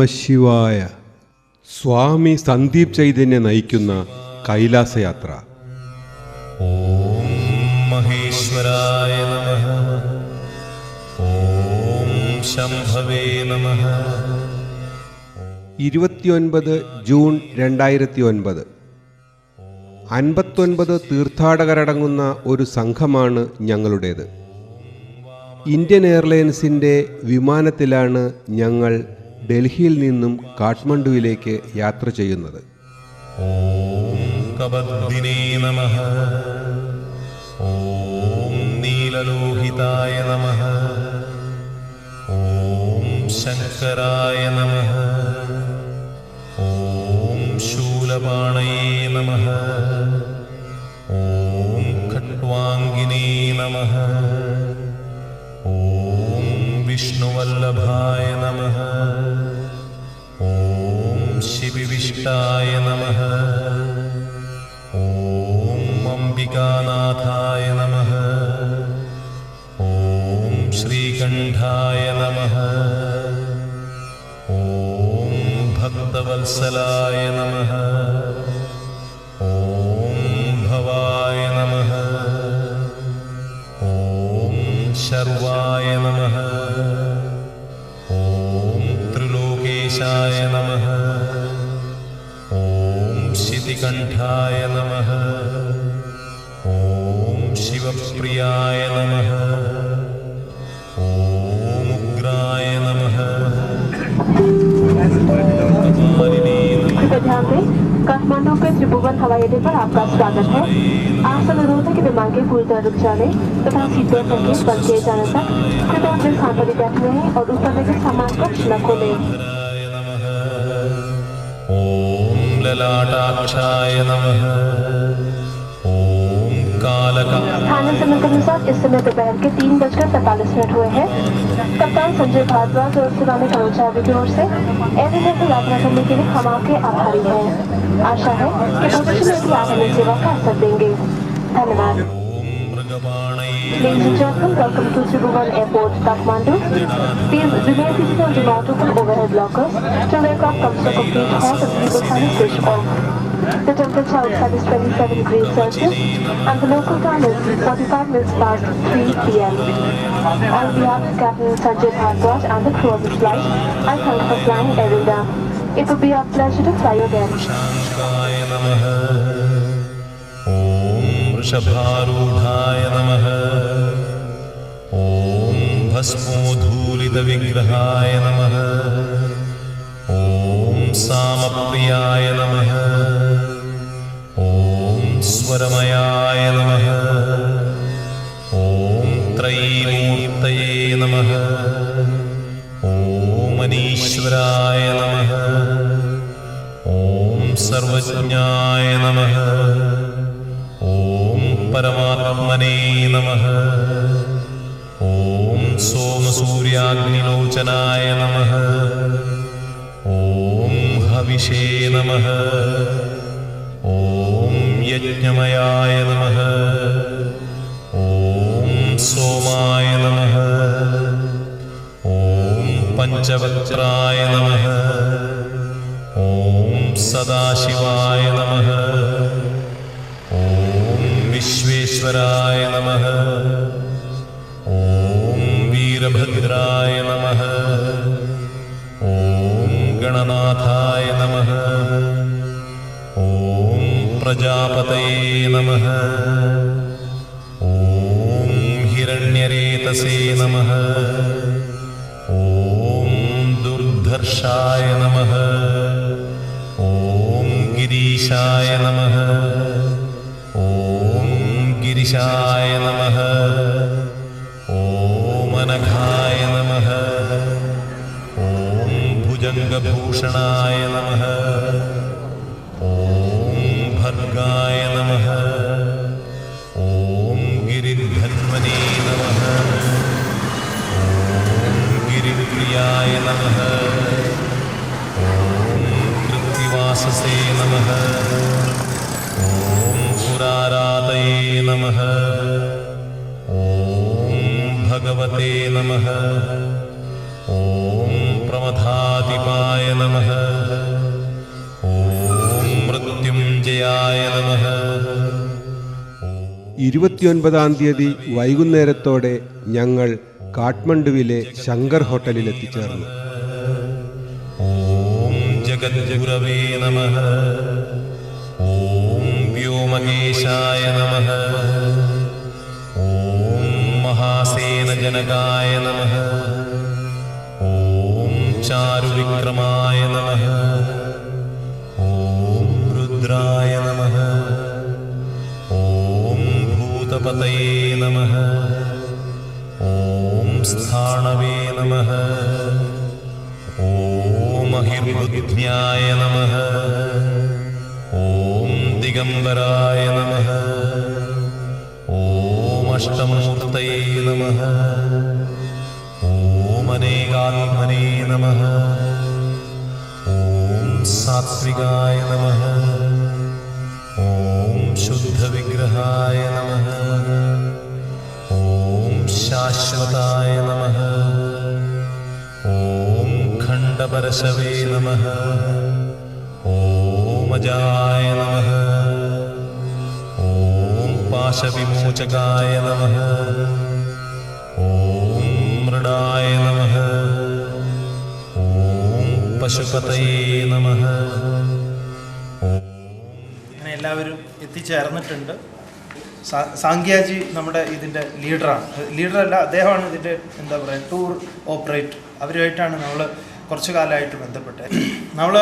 നമഃശിവായ. സ്വാമി സന്ദീപ് ചൈതന്യ നയിക്കുന്ന കൈലാസയാത്ര. ഓം മഹേശ്വരായ നമഃ. ഓം ശംഭവേ നമഃ. 29 ജൂൺ 2009. 59 തീർത്ഥാടകരടങ്ങുന്ന ഒരു സംഘമാണ് ഞങ്ങളുടേത്. ഇന്ത്യൻ എയർലൈൻസിൻ്റെ വിമാനത്തിലാണ് ഞങ്ങൾ ഡൽഹിയിൽ നിന്നും കാഠ്മണ്ഡുവിലേക്ക് യാത്ര ചെയ്യുന്നത്. ഓം കബദ്ദിനേ നമഃ. ഓം നീലലോഹിതായ നമഃ. ഓം ശങ്കരായ നമഃ. ഓം ശൂലപാണയേ നമഃ. ഓം ഖട്വാംഗിനേ നമഃ. ഓം വിഷ്ണുവല്ലഭായ നമഃ. ഓം ശിവിവിഷ്ടായ നമഃ. ഓം അംബികാനാഥായ നമഃ. ഓം ശ്രീകണ്ഠായ നമഃ. ഓം ഭക്തവത്സലായ നമഃ. ഓം ഭവായ നമഃ. ഓം ശർവായ നമഃ. ഓം ത്രിലോകേശായ നമഃ. ഓം ശിതികണ്ഠായ നമഃ. ഓം ശിവപ്രിയായ നമഃ. ഓം ഉഗ്രായ നമഃ. ध्यान दें, काठमांडू के त्रिभुवन हवाई अड्डे पर आपका स्वागत है। आपसे अनुरोध है कि विमान के पूरी तरह रुक जाने तथा सीट बेल्ट संकेत बंद किए जाने तक कृपया अपने स्थान पर बैठे रहें और ऊपर लगे सामान को न खोलें। ओम ललाटाक्षाय नमः. ओम कालका. स्थानीय समय के अनुसार इस समय दोपहर के 3:43 हुए हैं। कप्तान संजय भारद्वाज और पुराने कर्मचारियों की ओर से एयर इंडिया से यात्रा करने के लिए हम आपके आभारी हैं। आशा है कि भविष्य में भी आप हमें सेवा का असर देंगे। धन्यवाद। Ladies and gentlemen, welcome to Tribhuvan Airport, Kathmandu. Please remain seated and do not open overhead lockers till aircraft comes to a complete halt and we will finally switch off. The temperature outside is 27 degrees Celsius and the local time is 45 minutes past 3 p.m. On behalf of Captain Sanjay Bhardwaj and the crew of this flight, I thank you for flying Air India. It will be our pleasure to fly you again. ओम वृषभारूढ़ाय नमः. ओम भस्मोद्धूलितविग्रहाय नमः. ओम सामप्रियाय नमः. ओम स्वरमयाय नमः. ओम त्रयीमूर्तये नमः. ओम अनीश्वराय नमः. ओम सर्वज्ञाय नमः. ओम परमात्मने नमः. ओम सोमसूर्याग्निलोचनाय नमः. ओम हविषे नमः. ओम यज्ञमयाय नमः. ओम सोमाय नमः. ओम पंचवक्त्राय नमः. ओम सदाशिवाय नमः. ओम विश्वेश्वराय नमः. ओम वीरभद्राय नमः. ओम गणनाथाय नमः. ओम प्रजापतये नमः. ओम हिरण्यरेतसे नमः. ओम दुर्धर्षाय नमः. ओम गिरीशाय नमः. ओम गिरिशाय नमः. ओम अनघाय नमः. ओम भुजंगभूषणाय नमः. ओम भर्गाय नमः. ओम गिरिधन्वने नमः. ओम गिरिप्रियाय नमः. ओम कृत्तिवाससे नमः. ओम पुरारातये नमः. ओम भगवते नमः. ओम ഓമധാതിപായ നമഃ. ഓം മൃത്യുഞ്ജയായ നമഃ. 29-ാം തീയതി വൈകുന്നേരത്തോടെ ഞങ്ങൾ കാഠ്മണ്ഡുവിലെ ശങ്കർ ഹോട്ടലിൽ എത്തിച്ചേർന്നു. ഓം ജഗദ്ഗുരവേ നമഃ. ഓം വ്യോമകേശായ നമഃ. ഓം മഹാസേനജനകായ നമഃ. ഓം ചാരുവിക്രമായ നമഃ. ഓം രുദ്രായ നമഃ. ഓം ഭൂതപതയേ നമഃ. ഓം സ്ഥാണവേ നമഃ. ഓം അഹിർബുദ്ധ്യായ നമഃ. ഓം ദിഗംബരായ നമഃ. ഓം അഷ്ടമൂർത്തയേ നമഃ. ഓം അനേകാത്മനേ നമഃ. ഓം സാത്വികായ നമഃ. ഓം ശുദ്ധവിഗ്രഹായ നമഃ. ഓം ശാശ്വതായ നമഃ. ഓം ഖണ്ഡപരശവേ നമഃ. ഓം അജായ നമഃ. ഓം പാശവിമോചകായ നമഃ. ഓം മൃഡായ നമഃ. ഓം പശുപതയേ നമഃ. അങ്ങനെ എല്ലാവരും എത്തിച്ചേർന്നിട്ടുണ്ട്. സാങ്ക്യാജി നമ്മുടെ ഇതിൻ്റെ ലീഡറല്ല, അദ്ദേഹമാണ് ഇതിൻ്റെ എന്താ പറയുക ടൂർ ഓപ്പറേറ്റർ. അവരുമായിട്ടാണ് നമ്മൾ കുറച്ചു കാലമായിട്ട് ബന്ധപ്പെട്ടത്. നമ്മൾ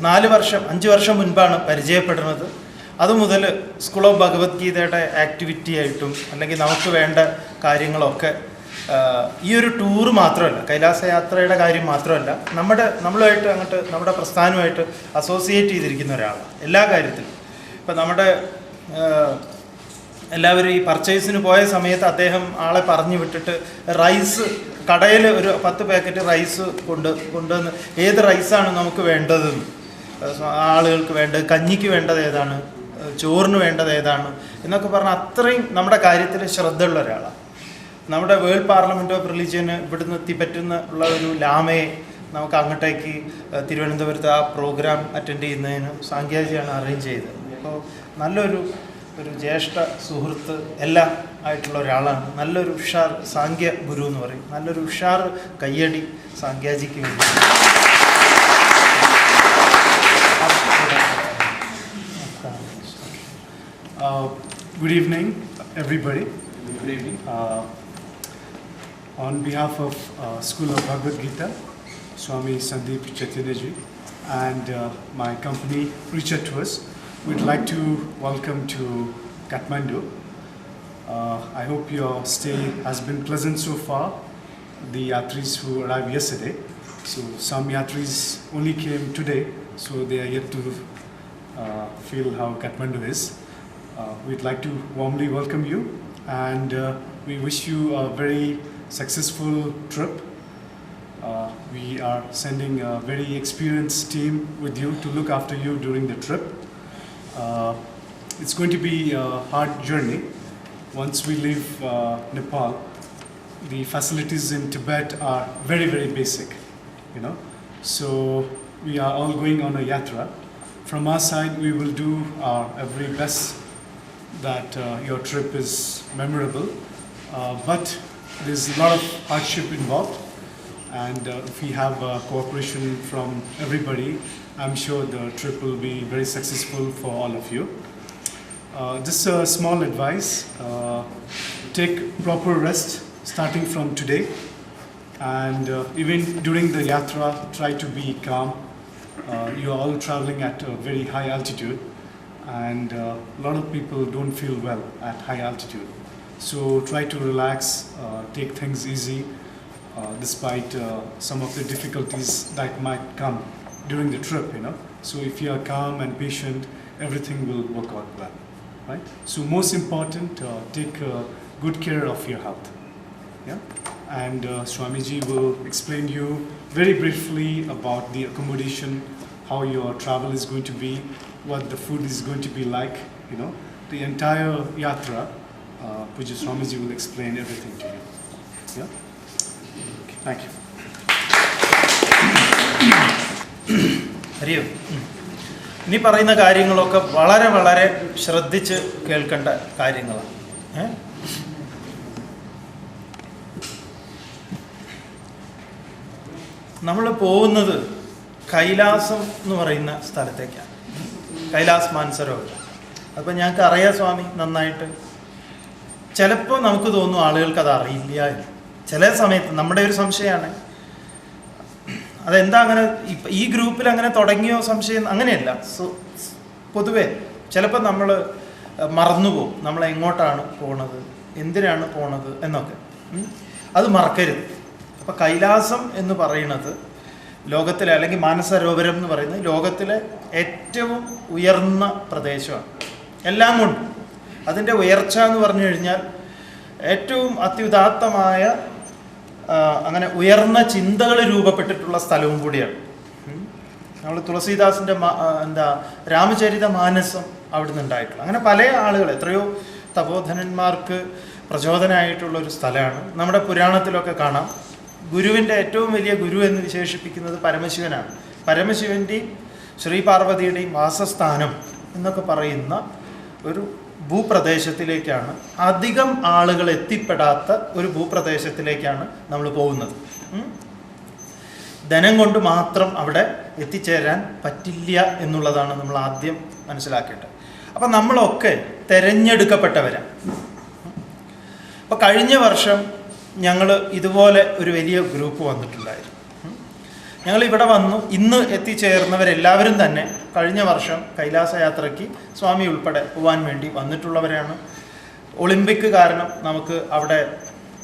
5 വർഷം മുൻപാണ് പരിചയപ്പെടുന്നത്. അതുമുതൽ സ്കൂൾ ഓഫ് ഭഗവത്ഗീതയുടെ ആക്ടിവിറ്റി ആയിട്ടും അല്ലെങ്കിൽ നമുക്ക് വേണ്ട കാര്യങ്ങളൊക്കെ ഈ ഒരു ടൂറ് മാത്രമല്ല, കൈലാസയാത്രയുടെ കാര്യം മാത്രമല്ല, നമ്മളുമായിട്ട് അങ്ങോട്ട് നമ്മുടെ പ്രസ്ഥാനമായിട്ട് അസോസിയേറ്റ് ചെയ്തിരിക്കുന്ന ഒരാളാണ് എല്ലാ കാര്യത്തിലും. ഇപ്പം നമ്മുടെ എല്ലാവരും ഈ പർച്ചേസിന് പോയ സമയത്ത് അദ്ദേഹം ആളെ പറഞ്ഞു വിട്ടിട്ട് റൈസ് കടയിൽ ഒരു 10 പാക്കറ്റ് റൈസ് കൊണ്ടുവന്ന് ഏത് റൈസാണ് നമുക്ക് വേണ്ടതെന്ന്, ആളുകൾക്ക് വേണ്ടത്, കഞ്ഞിക്ക് വേണ്ടത് ഏതാണ്, ചോറിന് വേണ്ടത് ഏതാണ് എന്നൊക്കെ പറഞ്ഞാൽ അത്രയും നമ്മുടെ കാര്യത്തിൽ ശ്രദ്ധയുള്ള ഒരാളാണ്. നമ്മുടെ വേൾഡ് പാർലമെൻറ്റ് ഓഫ് റിലീജിയന് ഇവിടുന്ന് എത്തിപ്പറ്റുന്ന ഉള്ള ഒരു ലാമയെ നമുക്ക് അങ്ങോട്ടേക്ക് തിരുവനന്തപുരത്ത് ആ പ്രോഗ്രാം അറ്റൻഡ് ചെയ്യുന്നതിന് സാങ്ക്യാജിയാണ് അറേഞ്ച് ചെയ്തത്. അപ്പോൾ നല്ലൊരു ജ്യേഷ്ഠ സുഹൃത്ത് എല്ലാം ആയിട്ടുള്ള ഒരാളാണ്. നല്ലൊരു ഉഷാർ സാങ്ക്യ ഗുരു എന്ന് പറയും. നല്ലൊരു ഉഷാർ കയ്യടി സാങ്ക്യാജിക്ക് വേണ്ടി. Good evening, everybody. Good evening. On behalf of School of Bhagavad Gita, Swami Sandeep Chaitanyaji, and my company Richa Tours, we'd like to welcome to Kathmandu. I hope your stay has been pleasant so far. The yatris who arrived yesterday, so some yatris only came today, so they are yet to feel how Kathmandu is. We'd like to warmly welcome you, and we wish you a very successful trip. We are sending a very experienced team with you to look after you during the trip. It's going to be a hard journey. Once we leave Nepal, the facilities in Tibet are very, very basic, So we are all going on a yatra. From our side, we will do our very best that your trip is memorable. But there's a lot of hardship involved, and if we have cooperation from everybody, I'm sure the trip will be very successful for all of you. Just a small advice, take proper rest starting from today, and even during the yatra, try to be calm. You are all traveling at a very high altitude, and a lot of people don't feel well at high altitude. So try to relax, take things easy, despite some of the difficulties that might come during the trip, So if you are calm and patient, everything will work out well, right? So most important, take good care of your health, And Swamiji will explain you very briefly about the accommodation, how your travel is going to be, what the food is going to be like, the entire yatra. Pujya Swamiji will explain everything to you. Okay. Thank you. Hari ഓം. ഇനി പറയുന്ന കാര്യങ്ങളൊക്കെ വളരെ വളരെ ശ്രദ്ധിച്ച് കേൾക്കേണ്ട കാര്യങ്ങളാണ്. നമ്മൾ പോകുന്നത് കൈലാസം എന്ന് പറയുന്ന സ്ഥലത്തേക്കാണ്. കൈലാസ് മാനസരോവർ. അപ്പോൾ ഞങ്ങൾക്ക് അറിയാം സ്വാമി നന്നായിട്ട്. ചിലപ്പോൾ നമുക്ക് തോന്നും ആളുകൾക്ക് അത് അറിയില്ല എന്ന്. ചില സമയത്ത് നമ്മുടെ ഒരു സംശയമാണ്. അതെന്താ അങ്ങനെ ഈ ഗ്രൂപ്പിൽ അങ്ങനെ തുടങ്ങിയോ സംശയം? അങ്ങനെയല്ല. പൊതുവേ ചിലപ്പോൾ നമ്മൾ മറന്നുപോകും നമ്മൾ എങ്ങോട്ടാണ് പോണത്, എന്തിനാണ് പോണത് എന്നൊക്കെ. അത് മറക്കരുത്. അപ്പോൾ കൈലാസം എന്ന് പറയുന്നത് ലോകത്തിലെ, അല്ലെങ്കിൽ മാനസരോവരം എന്ന് പറയുന്നത് ലോകത്തിലെ ഏറ്റവും ഉയർന്ന പ്രദേശമാണ്. എല്ലാം കൊണ്ടും അതിൻ്റെ ഉയർച്ച എന്ന് പറഞ്ഞു കഴിഞ്ഞാൽ ഏറ്റവും അത്യുദാത്തമായ അങ്ങനെ ഉയർന്ന ചിന്തകൾ രൂപപ്പെട്ടിട്ടുള്ള സ്ഥലവും കൂടിയാണ്. നമ്മൾ തുളസീദാസിൻ്റെ രാമചരിത മാനസം അവിടുന്ന് ഉണ്ടായിട്ടുള്ള അങ്ങനെ പല ആളുകൾ, എത്രയോ തപോധനന്മാർക്ക് പ്രചോദനമായിട്ടുള്ളൊരു സ്ഥലമാണ്. നമ്മുടെ പുരാണത്തിലൊക്കെ കാണാം. ഗുരുവിൻ്റെ ഏറ്റവും വലിയ ഗുരു എന്ന് വിശേഷിപ്പിക്കുന്നത് പരമശിവനാണ്. പരമശിവൻ്റെയും ശ്രീപാർവതിയുടെയും വാസസ്ഥാനം എന്നൊക്കെ പറയുന്ന ഒരു ഭൂപ്രദേശത്തിലേക്കാണ്, അധികം ആളുകൾ എത്തിപ്പെടാത്ത ഒരു ഭൂപ്രദേശത്തിലേക്കാണ് നമ്മൾ പോകുന്നത്. ധനം കൊണ്ട് മാത്രം അവിടെ എത്തിച്ചേരാൻ പറ്റില്ല എന്നുള്ളതാണ് നമ്മൾ ആദ്യം മനസ്സിലാക്കേണ്ടത്. അപ്പം നമ്മളൊക്കെ തിരഞ്ഞെടുക്കപ്പെട്ടവരാണ്. അപ്പോൾ കഴിഞ്ഞ വർഷം ഞങ്ങൾ ഇതുപോലെ ഒരു വലിയ ഗ്രൂപ്പ് വന്നിട്ടുണ്ടായിരുന്നു. ഞങ്ങൾ ഇവിടെ വന്നു. ഇന്ന് എത്തിച്ചേർന്നവരെല്ലാവരും തന്നെ കഴിഞ്ഞ വർഷം കൈലാസയാത്രയ്ക്ക് സ്വാമി ഉൾപ്പെടെ പോകാൻ വേണ്ടി വന്നിട്ടുള്ളവരാണ്. ഒളിമ്പിക് കാരണം നമുക്ക് അവിടെ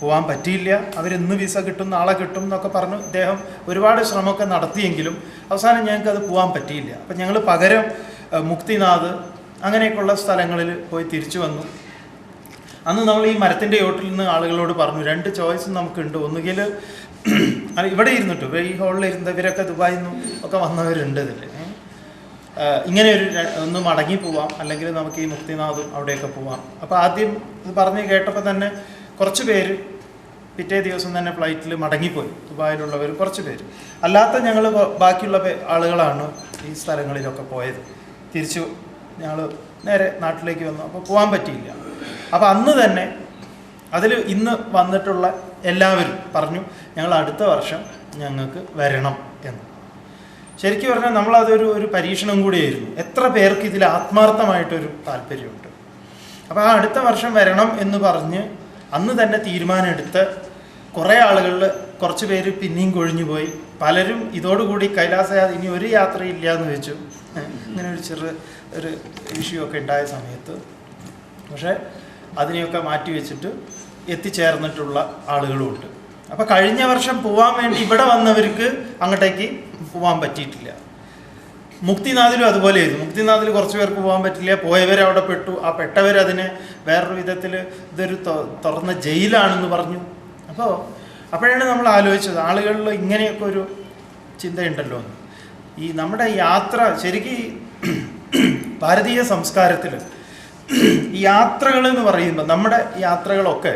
പോകാൻ പറ്റിയില്ല. അവരിന്ന് വിസ കിട്ടും, നാളെ കിട്ടും എന്നൊക്കെ പറഞ്ഞു ഇദ്ദേഹം ഒരുപാട് ശ്രമമൊക്കെ നടത്തിയെങ്കിലും അവസാനം ഞങ്ങൾക്കത് പോകാൻ പറ്റിയില്ല. അപ്പം ഞങ്ങൾ പകരം മുക്തിനാഥ് അങ്ങനെയൊക്കെയുള്ള സ്ഥലങ്ങളിൽ പോയി തിരിച്ചു വന്നു. അന്ന് നമ്മൾ ഈ മരത്തിൻ്റെ ചോട്ടിൽ നിന്ന് ആളുകളോട് പറഞ്ഞു, 2 ചോയ്സ് നമുക്കുണ്ട്. ഒന്നുകിൽ ഇവിടെ ഇരുന്നിട്ട് ഈ ഹോളിൽ ഇരുന്നവരൊക്കെ ദുബായിൽ നിന്നും ഒക്കെ വന്നവരുണ്ട് ഇതിൽ, ഇങ്ങനെ ഒന്ന് മടങ്ങി പോവാം, അല്ലെങ്കിൽ നമുക്ക് ഈ മുക്തിനാഥും അവിടെയൊക്കെ പോവാം. അപ്പോൾ ആദ്യം ഇത് പറഞ്ഞ് കേട്ടപ്പോൾ തന്നെ കുറച്ച് പേര് പിറ്റേ ദിവസം തന്നെ ഫ്ലൈറ്റിൽ മടങ്ങിപ്പോയി. ദുബായിലുള്ളവർ കുറച്ച് പേര്. അല്ലാത്ത ഞങ്ങൾ ബാക്കിയുള്ള ആളുകളാണ് ഈ സ്ഥലങ്ങളിലൊക്കെ പോയത്. തിരിച്ചു ഞങ്ങൾ നേരെ നാട്ടിലേക്ക് വന്നു. അപ്പോൾ പോകാൻ പറ്റിയില്ല. അപ്പോൾ അന്ന് തന്നെ അതിൽ ഇന്ന് വന്നിട്ടുള്ള എല്ലാവരും പറഞ്ഞു ഞങ്ങൾ അടുത്ത വർഷം ഞങ്ങൾക്ക് വരണം എന്ന്. ശരിക്കും പറഞ്ഞാൽ നമ്മളതൊരു പരീക്ഷണം കൂടിയായിരുന്നു. എത്ര പേർക്ക് ഇതിൽ ആത്മാർത്ഥമായിട്ടൊരു താല്പര്യമുണ്ട്. അപ്പോൾ ആ അടുത്ത വർഷം വരണം എന്ന് പറഞ്ഞ് അന്ന് തന്നെ തീരുമാനമെടുത്ത് കുറേ ആളുകളിൽ കുറച്ച് പേര് പിന്നെയും കൊഴിഞ്ഞു പോയി. പലരും ഇതോടുകൂടി കൈലാസയാത്ര ഇനി ഒരു യാത്രയില്ല എന്ന് വെച്ചു. ഇങ്ങനെ ഒരു ഇഷ്യൂ ഒക്കെ ഉണ്ടായ സമയത്ത് പക്ഷേ അതിനെയൊക്കെ മാറ്റി വെച്ചിട്ട് എത്തിച്ചേർന്നിട്ടുള്ള ആളുകളുമുണ്ട്. അപ്പോൾ കഴിഞ്ഞ വർഷം പോകാൻ വേണ്ടി ഇവിടെ വന്നവർക്ക് അങ്ങോട്ടേക്ക് പോകാൻ പറ്റിയിട്ടില്ല. മുക്തിനാഥിലും അതുപോലെയായിരുന്നു. മുക്തിനാഥിൽ കുറച്ച് പേർക്ക് പോകാൻ പറ്റില്ല. പോയവരവിടെ പെട്ടു. ആ പെട്ടവരതിനെ വേറൊരു വിധത്തിൽ ഇതൊരു തുറന്ന ജയിലാണെന്ന് പറഞ്ഞു. അപ്പോഴാണ് നമ്മൾ ആലോചിച്ചത് ആളുകളിൽ ഇങ്ങനെയൊക്കെ ഒരു ചിന്തയുണ്ടല്ലോ എന്ന്. ഈ നമ്മുടെ യാത്ര ശരിക്കും ഭാരതീയ സംസ്കാരത്തിൽ ഈ യാത്രകൾ എന്ന് പറയുമ്പോൾ നമ്മുടെ യാത്രകളൊക്കെ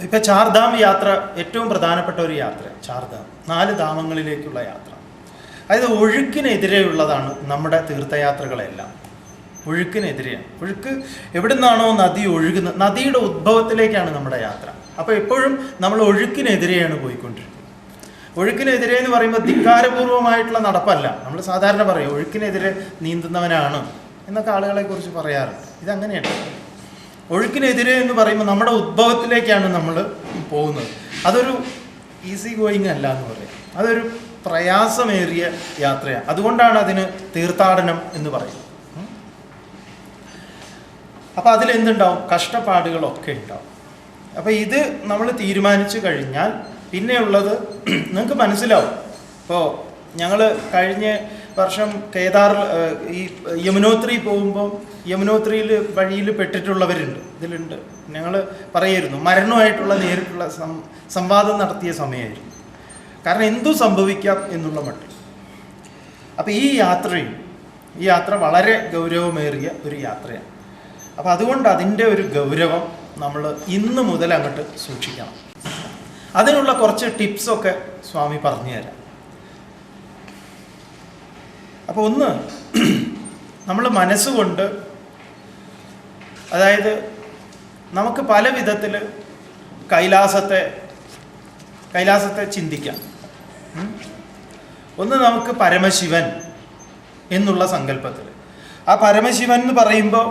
ഇപ്പം ചാർധാം യാത്ര ഏറ്റവും പ്രധാനപ്പെട്ട ഒരു യാത്ര. ചാർധാം 4 ധാമങ്ങളിലേക്കുള്ള യാത്ര. അതായത് ഒഴുക്കിനെതിരെയുള്ളതാണ് നമ്മുടെ തീർത്ഥയാത്രകളെല്ലാം. ഒഴുക്കിനെതിരെയാണ്. ഒഴുക്ക് എവിടെ നിന്നാണോ നദി ഒഴുകുന്നത്, നദിയുടെ ഉദ്ഭവത്തിലേക്കാണ് നമ്മുടെ യാത്ര. അപ്പോൾ എപ്പോഴും നമ്മൾ ഒഴുക്കിനെതിരെയാണ് പോയിക്കൊണ്ടിരിക്കുന്നത്. ഒഴുക്കിനെതിരെ എന്ന് പറയുമ്പോൾ ധിക്കാരപൂർവമായിട്ടുള്ള നടപ്പല്ല. നമ്മൾ സാധാരണ പറയും ഒഴുക്കിനെതിരെ നീന്തുന്നവനാണ് എന്നൊക്കെ ആളുകളെ കുറിച്ച് പറയാറുണ്ട്. ഇതങ്ങനെയല്ല. ഒഴുക്കിനെതിരെ എന്ന് പറയുമ്പോൾ നമ്മുടെ ഉദ്ഭവത്തിലേക്കാണ് നമ്മൾ പോകുന്നത്. അതൊരു ഈസി ഗോയിങ് അല്ല എന്ന് പറയാം. അതൊരു പ്രയാസമേറിയ യാത്രയാണ്. അതുകൊണ്ടാണ് അതിന് തീർത്ഥാടനം എന്ന് പറയുന്നത്. അപ്പോൾ അതിലെന്തുണ്ടാവും? കഷ്ടപ്പാടുകളൊക്കെ ഉണ്ടാവും. അപ്പോൾ ഇത് നമ്മൾ തീരുമാനിച്ചു കഴിഞ്ഞാൽ പിന്നെയുള്ളത് നിങ്ങൾക്ക് മനസ്സിലാവും. ഇപ്പോൾ ഞങ്ങൾ കഴിഞ്ഞ വർഷം ഈ യമുനോത്രി പോകുമ്പോൾ യമുനോത്രിയിൽ വഴിയിൽ പെട്ടിട്ടുള്ളവരുണ്ട്. ഇതിലുണ്ട്. ഞങ്ങൾ പറയായിരുന്നു മരണമായിട്ടുള്ള നേരിട്ടുള്ള സംവാദം നടത്തിയ സമയമായിരുന്നു. കാരണം എന്തു സംഭവിക്കാം എന്നുള്ള മട്ടിൽ. അപ്പോൾ ഈ യാത്ര വളരെ ഗൗരവമേറിയ ഒരു യാത്രയാണ്. അപ്പോൾ അതുകൊണ്ട് അതിൻ്റെ ഒരു ഗൗരവം നമ്മൾ ഇന്ന് മുതൽ അങ്ങോട്ട് സൂക്ഷിക്കണം. അതിനുള്ള കുറച്ച് ടിപ്സൊക്കെ സ്വാമി പറഞ്ഞു തരാം. അപ്പോൾ ഒന്ന് നമ്മൾ മനസ്സുകൊണ്ട്, അതായത് നമുക്ക് പല വിധത്തിൽ കൈലാസത്തെ ചിന്തിക്കാം. ഒന്ന് നമുക്ക് പരമശിവൻ എന്നുള്ള സങ്കല്പത്തിൽ, ആ പരമശിവൻ എന്ന് പറയുമ്പോൾ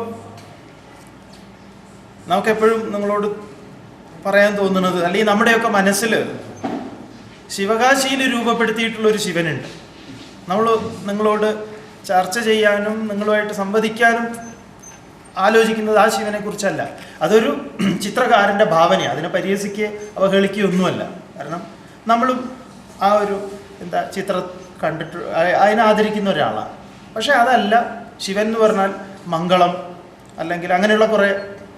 നമുക്കെപ്പോഴും നിങ്ങളോട് പറയാൻ തോന്നുന്നത്, അല്ലെങ്കിൽ നമ്മുടെയൊക്കെ മനസ്സിൽ ശിവകാശിയിൽ രൂപപ്പെടുത്തിയിട്ടുള്ളൊരു ശിവനുണ്ട്. നിങ്ങളോട് ചർച്ച ചെയ്യാനും നിങ്ങളുമായിട്ട് സംവദിക്കാനും ആലോചിക്കുന്നത് ആ ശിവനെ കുറിച്ചല്ല. അതൊരു ചിത്രകാരൻ്റെ ഭാവനയാണ്. അതിനെ പരിഹസിക്കുകയോ അവഹേളിക്കുകയൊന്നുമല്ല. കാരണം നമ്മളും ആ ഒരു ചിത്രം കണ്ടിട്ട് അതിനെ ആദരിക്കുന്ന ഒരാളാണ്. പക്ഷേ അതല്ല ശിവൻ എന്ന് പറഞ്ഞാൽ മംഗളം, അല്ലെങ്കിൽ അങ്ങനെയുള്ള കുറേ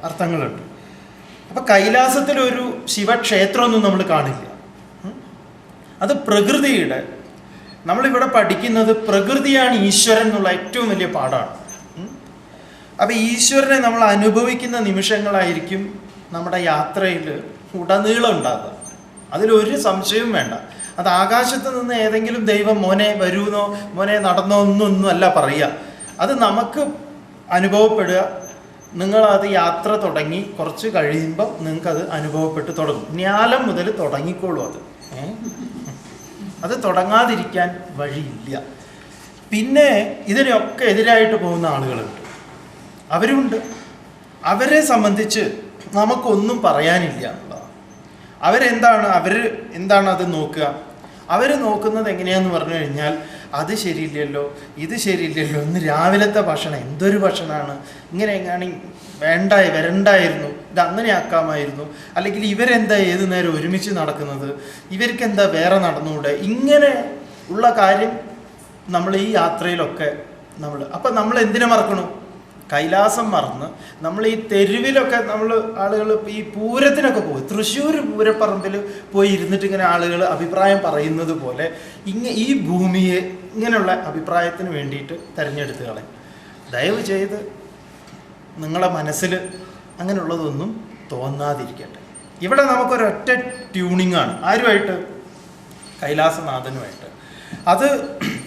അർത്ഥങ്ങളുണ്ട്. അപ്പം കൈലാസത്തിലൊരു ശിവക്ഷേത്രമൊന്നും നമ്മൾ കാണില്ല. അത് പ്രകൃതിയുടെ, നമ്മളിവിടെ പഠിക്കുന്നത് പ്രകൃതിയാണ് ഈശ്വരൻ എന്നുള്ള ഏറ്റവും വലിയ പാഠമാണ്. അപ്പം ഈശ്വരനെ നമ്മൾ അനുഭവിക്കുന്ന നിമിഷങ്ങളായിരിക്കും നമ്മുടെ യാത്രയിൽ ഉടനീളം ഉണ്ടാകുക. അതിലൊരു സംശയവും വേണ്ട. അത് ആകാശത്ത് നിന്ന് ഏതെങ്കിലും ദൈവം മോനെ വരൂന്നോ മോനെ നടന്നോ ഒന്നും അല്ല പറയുക. അത് നമുക്ക് അനുഭവപ്പെടുക. നിങ്ങളത് യാത്ര തുടങ്ങി കുറച്ച് കഴിയുമ്പോൾ നിങ്ങൾക്കത് അനുഭവപ്പെട്ട് തുടങ്ങും. ജ്ഞാനം മുതൽ തുടങ്ങിക്കോളൂ. അത് തുടങ്ങാതിരിക്കാൻ വഴിയില്ല. പിന്നെ ഇതിനൊക്കെ എതിരായിട്ട് പോകുന്ന ആളുകളുണ്ട്, അവരുമുണ്ട്. അവരെ സംബന്ധിച്ച് നമുക്കൊന്നും പറയാനില്ല എന്നുള്ളതാണ്. അവരെന്താണ് അത് നോക്കുക? അവർ നോക്കുന്നത് എങ്ങനെയാണെന്ന് പറഞ്ഞു കഴിഞ്ഞാൽ, അത് ശരിയില്ലല്ലോ, ഇത് ശരിയില്ലല്ലോ, ഇന്ന് രാവിലത്തെ ഭക്ഷണം എന്തൊരു ഭക്ഷണമാണ്, ഇങ്ങനെ എങ്ങാണ് വരണ്ടായിരുന്നു, ഇത് അങ്ങനെ ആക്കാമായിരുന്നു, അല്ലെങ്കിൽ ഇവരെന്താ ഏത് നേരം ഒരുമിച്ച് നടക്കുന്നത്, ഇവർക്കെന്താ വേറെ നടന്നുകൂടെ, ഇങ്ങനെ ഉള്ള കാര്യം നമ്മൾ ഈ യാത്രയിലൊക്കെ അപ്പം നമ്മൾ എന്തിനെ മറക്കണം? കൈലാസം മറന്ന് നമ്മൾ ഈ തെരുവിലൊക്കെ ആളുകൾ ഈ പൂരത്തിനൊക്കെ പോയി, തൃശ്ശൂർ പൂരപ്പറമ്പിൽ പോയി ഇരുന്നിട്ട് ഇങ്ങനെ ആളുകൾ അഭിപ്രായം പറയുന്നത് പോലെ ഈ ഭൂമിയെ ഇങ്ങനെയുള്ള അഭിപ്രായത്തിന് വേണ്ടിയിട്ട് തിരഞ്ഞെടുത്ത് കളയും. ദയവ് ചെയ്ത് നിങ്ങളെ മനസ്സിൽ അങ്ങനെയുള്ളതൊന്നും തോന്നാതിരിക്കട്ടെ. ഇവിടെ നമുക്കൊരൊറ്റ ട്യൂണിങ്ങാണ്. ആരുമായിട്ട്? കൈലാസനാഥനുമായിട്ട്. അത്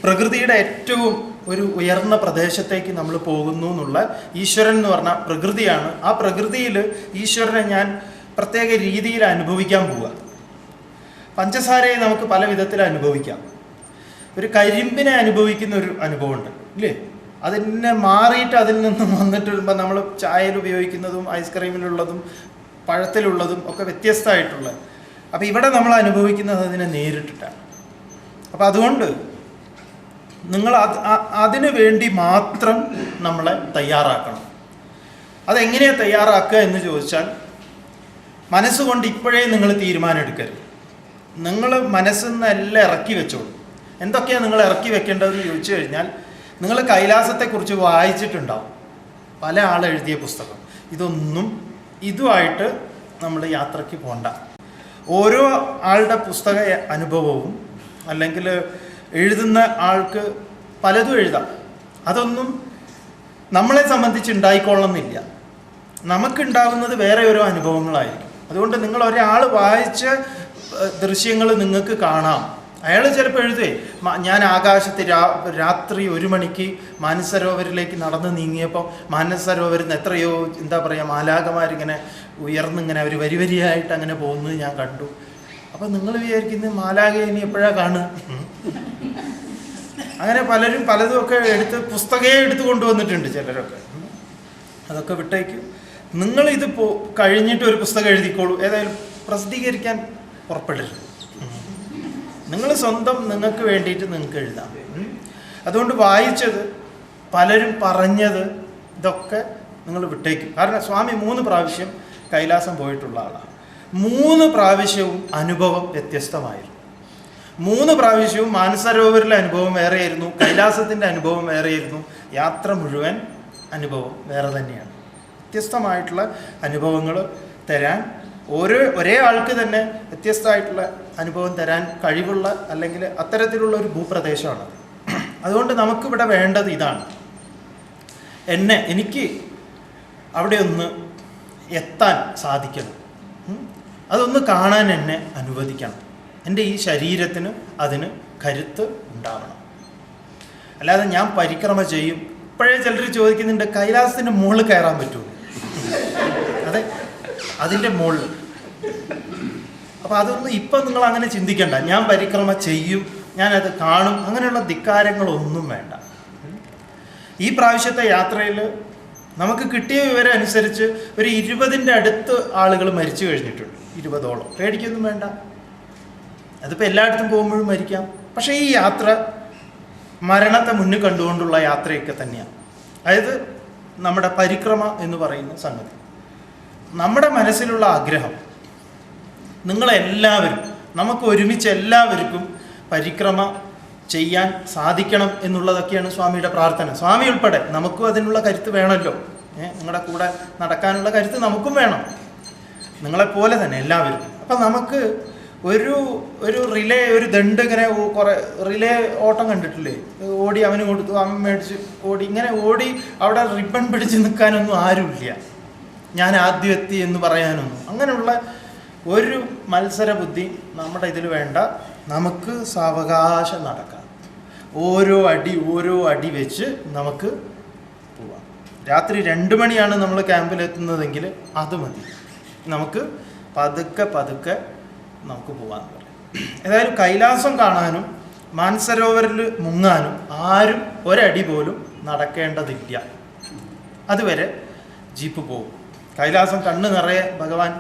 പ്രകൃതിയുടെ ഏറ്റവും ഒരു ഉയർന്ന പ്രദേശത്തേക്ക് നമ്മൾ പോകുന്നു എന്നുള്ള, ഈശ്വരൻ എന്ന് പറഞ്ഞാൽ പ്രകൃതിയാണ്. ആ പ്രകൃതിയിൽ ഈശ്വരനെ ഞാൻ പ്രത്യേക രീതിയിൽ അനുഭവിക്കാൻ പോവുക. പഞ്ചസാരയെ നമുക്ക് പല വിധത്തിൽ അനുഭവിക്കാം. ഒരു കരിമ്പിനെ അനുഭവിക്കുന്ന ഒരു അനുഭവമുണ്ട് ഇല്ലേ? അതിനെ മാറിയിട്ട് അതിൽ നിന്നും വന്നിട്ട് വരുമ്പോൾ നമ്മൾ ചായയിൽ ഉപയോഗിക്കുന്നതും ഐസ്ക്രീമിലുള്ളതും പഴത്തിലുള്ളതും ഒക്കെ വ്യത്യസ്തമായിട്ടുള്ള. അപ്പോൾ ഇവിടെ നമ്മൾ അനുഭവിക്കുന്നത് അതിനെ നേരിട്ടിട്ടാണ്. അപ്പോൾ അതുകൊണ്ട് നിങ്ങൾ അതിനു വേണ്ടി മാത്രം നമ്മളെ തയ്യാറാക്കണം. അതെങ്ങനെയാണ് തയ്യാറാക്കുക എന്ന് ചോദിച്ചാൽ, മനസ്സുകൊണ്ട് ഇപ്പോഴേ നിങ്ങൾ തീരുമാനം എടുക്കരുത്. നിങ്ങൾ മനസ്സിൽ നിന്ന് എല്ലാം ഇറക്കി വെച്ചോളൂ. എന്തൊക്കെയാണ് നിങ്ങൾ ഇറക്കി വെക്കേണ്ടതെന്ന് ചോദിച്ചു കഴിഞ്ഞാൽ, നിങ്ങൾ കൈലാസത്തെക്കുറിച്ച് വായിച്ചിട്ടുണ്ടാവും, പല ആളെഴുതിയ പുസ്തകം. ഇതുമായിട്ട് നമ്മൾ യാത്രയ്ക്ക് പോകണ്ട. ഓരോ ആളുടെ പുസ്തക അനുഭവവും, അല്ലെങ്കിൽ എഴുതുന്ന ആൾക്ക് പലതും എഴുതാം. അതൊന്നും നമ്മളെ സംബന്ധിച്ച് ഉണ്ടായിക്കൊള്ളണമെന്നില്ല. നമുക്കുണ്ടാകുന്നത് വേറെ ഓരോ അനുഭവങ്ങളായിരിക്കും. അതുകൊണ്ട് നിങ്ങൾ ഒരാൾ വായിച്ച ദൃശ്യങ്ങൾ നിങ്ങൾക്ക് കാണാം. അയാൾ ചിലപ്പോൾ എഴുതേ, ഞാൻ ആകാശത്ത് രാത്രി 1 മണിക്ക് മാനസരോവരിലേക്ക് നടന്ന് നീങ്ങിയപ്പോൾ മാനസരോവരിൽ നിന്ന് എത്രയോ മാലാഖമാരിങ്ങനെ ഉയർന്നിങ്ങനെ അവർ വരിയായിട്ട് അങ്ങനെ പോകുന്നത് ഞാൻ കണ്ടു. അപ്പം നിങ്ങൾ വിചാരിക്കുന്നത് മാലാഖയെ ഇനി എപ്പോഴാണ് കാണുക? അങ്ങനെ പലരും പലതുമൊക്കെ പുസ്തകമേ കൊണ്ടുവന്നിട്ടുണ്ട് ചിലരൊക്കെ. അതൊക്കെ വിട്ടേക്കും. നിങ്ങളിത് കഴിഞ്ഞിട്ട് ഒരു പുസ്തകം എഴുതിക്കോളൂ. ഏതായാലും പ്രസിദ്ധീകരിക്കാൻ പുറപ്പെടരുത്. നിങ്ങൾ സ്വന്തം നിങ്ങൾക്ക് വേണ്ടിയിട്ട് നിങ്ങൾക്ക് എഴുതാം. അതുകൊണ്ട് വായിച്ചത്, പലരും പറഞ്ഞത്, ഇതൊക്കെ നിങ്ങൾ വിട്ടേക്കും. കാരണം സ്വാമി 3 പ്രാവശ്യം കൈലാസം പോയിട്ടുള്ള ആളാണ്. 3 പ്രാവശ്യവും അനുഭവം വ്യത്യസ്തമായിരുന്നു. 3 പ്രാവശ്യവും മാനസരോവരിലെ അനുഭവം വേറെയായിരുന്നു, കൈലാസത്തിൻ്റെ അനുഭവം വേറെയായിരുന്നു. യാത്ര മുഴുവൻ അനുഭവം വേറെ തന്നെയാണ്. വ്യത്യസ്തമായിട്ടുള്ള അനുഭവങ്ങൾ തരാൻ ഒരേ ആൾക്ക് തന്നെ വ്യത്യസ്തമായിട്ടുള്ള അനുഭവം തരാൻ കഴിവുള്ള, അല്ലെങ്കിൽ അത്തരത്തിലുള്ള ഒരു ഭൂപ്രദേശമാണത്. അതുകൊണ്ട് നമുക്കിവിടെ വേണ്ടത് ഇതാണ്. എനിക്ക് അവിടെ ഒന്ന് എത്താൻ സാധിക്കണം. അതൊന്ന് കാണാൻ എന്നെ അനുവദിക്കണം. എൻ്റെ ഈ ശരീരത്തിന് അതിന് കരുത്ത് ഉണ്ടാവണം. അല്ലാതെ ഞാൻ പരിക്രമ ചെയ്യും. ഇപ്പോഴേ ചിലർ ചോദിക്കുന്നുണ്ട് കൈലാസത്തിൻ്റെ മുകളിൽ കയറാൻ പറ്റുമോ? അതെ, അതിൻ്റെ മുകളിൽ. അപ്പോൾ അതൊന്നും ഇപ്പം നിങ്ങൾ അങ്ങനെ ചിന്തിക്കണ്ട. ഞാൻ പരിക്രമ ചെയ്യും, ഞാനത് കാണും, അങ്ങനെയുള്ള ധിക്കാരങ്ങളൊന്നും വേണ്ട. ഈ പ്രാവശ്യത്തെ യാത്രയിൽ നമുക്ക് കിട്ടിയ വിവരം അനുസരിച്ച് ഒരു 20ൻ്റെ അടുത്ത് ആളുകൾ മരിച്ചു കഴിഞ്ഞിട്ടുണ്ട്, 20ഓളം. പേടിക്കൊന്നും വേണ്ട, അതിപ്പോൾ എല്ലായിടത്തും പോകുമ്പോഴും മരിക്കാം. പക്ഷേ ഈ യാത്ര മരണത്തെ മുന്നിൽ കണ്ടുകൊണ്ടുള്ള യാത്രയൊക്കെ തന്നെയാണ്. അതായത് നമ്മുടെ പരിക്രമ എന്ന് പറയുന്ന സംഗതി, നമ്മുടെ മനസ്സിലുള്ള ആഗ്രഹം, നിങ്ങളെല്ലാവരും, നമുക്ക് ഒരുമിച്ച് എല്ലാവർക്കും പരിക്രമ ചെയ്യാൻ സാധിക്കണം എന്നുള്ളതൊക്കെയാണ് സ്വാമിയുടെ പ്രാർത്ഥന. സ്വാമി ഉൾപ്പെടെ നമുക്കും അതിനുള്ള കരുത്ത് വേണമല്ലോ. നിങ്ങളുടെ കൂടെ നടക്കാനുള്ള കരുത്ത് നമുക്കും വേണം, നിങ്ങളെപ്പോലെ തന്നെ എല്ലാവരും. അപ്പം നമുക്ക് ഒരു റിലേ, ഒരു ദണ്ട് ഇങ്ങനെ കുറേ റിലേ ഓട്ടം കണ്ടിട്ടില്ലേ? ഓടി അവന് കൊടുത്തു, അവൻ മേടിച്ച് ഓടി, ഇങ്ങനെ ഓടി അവിടെ റിബൺ പിടിച്ച് നിൽക്കാനൊന്നും ആരുമില്ല. ഞാൻ ആദ്യം എത്തി എന്ന് പറയാനൊന്നും. അങ്ങനെയുള്ള ഒരു മത്സര ബുദ്ധി നമ്മുടെ ഇതിൽ വേണ്ട. നമുക്ക് സാവകാശം നടക്കാം. ഓരോ അടി വെച്ച് നമുക്ക് പോവാം. രാത്രി 2 മണിയാണ് നമ്മൾ ക്യാമ്പിലെത്തുന്നതെങ്കിൽ അത് മതി, നമുക്ക് പതുക്കെ നമുക്ക് പോകാമെന്ന് പറയാം. ഏതായാലും കൈലാസം കാണാനും മാനസരോവരിൽ മുങ്ങാനും ആരും ഒരടി പോലും നടക്കേണ്ടതില്ല. അതുവരെ ജീപ്പ് പോകും. കൈലാസം കണ്ണ് നിറയെ ഭഗവാൻ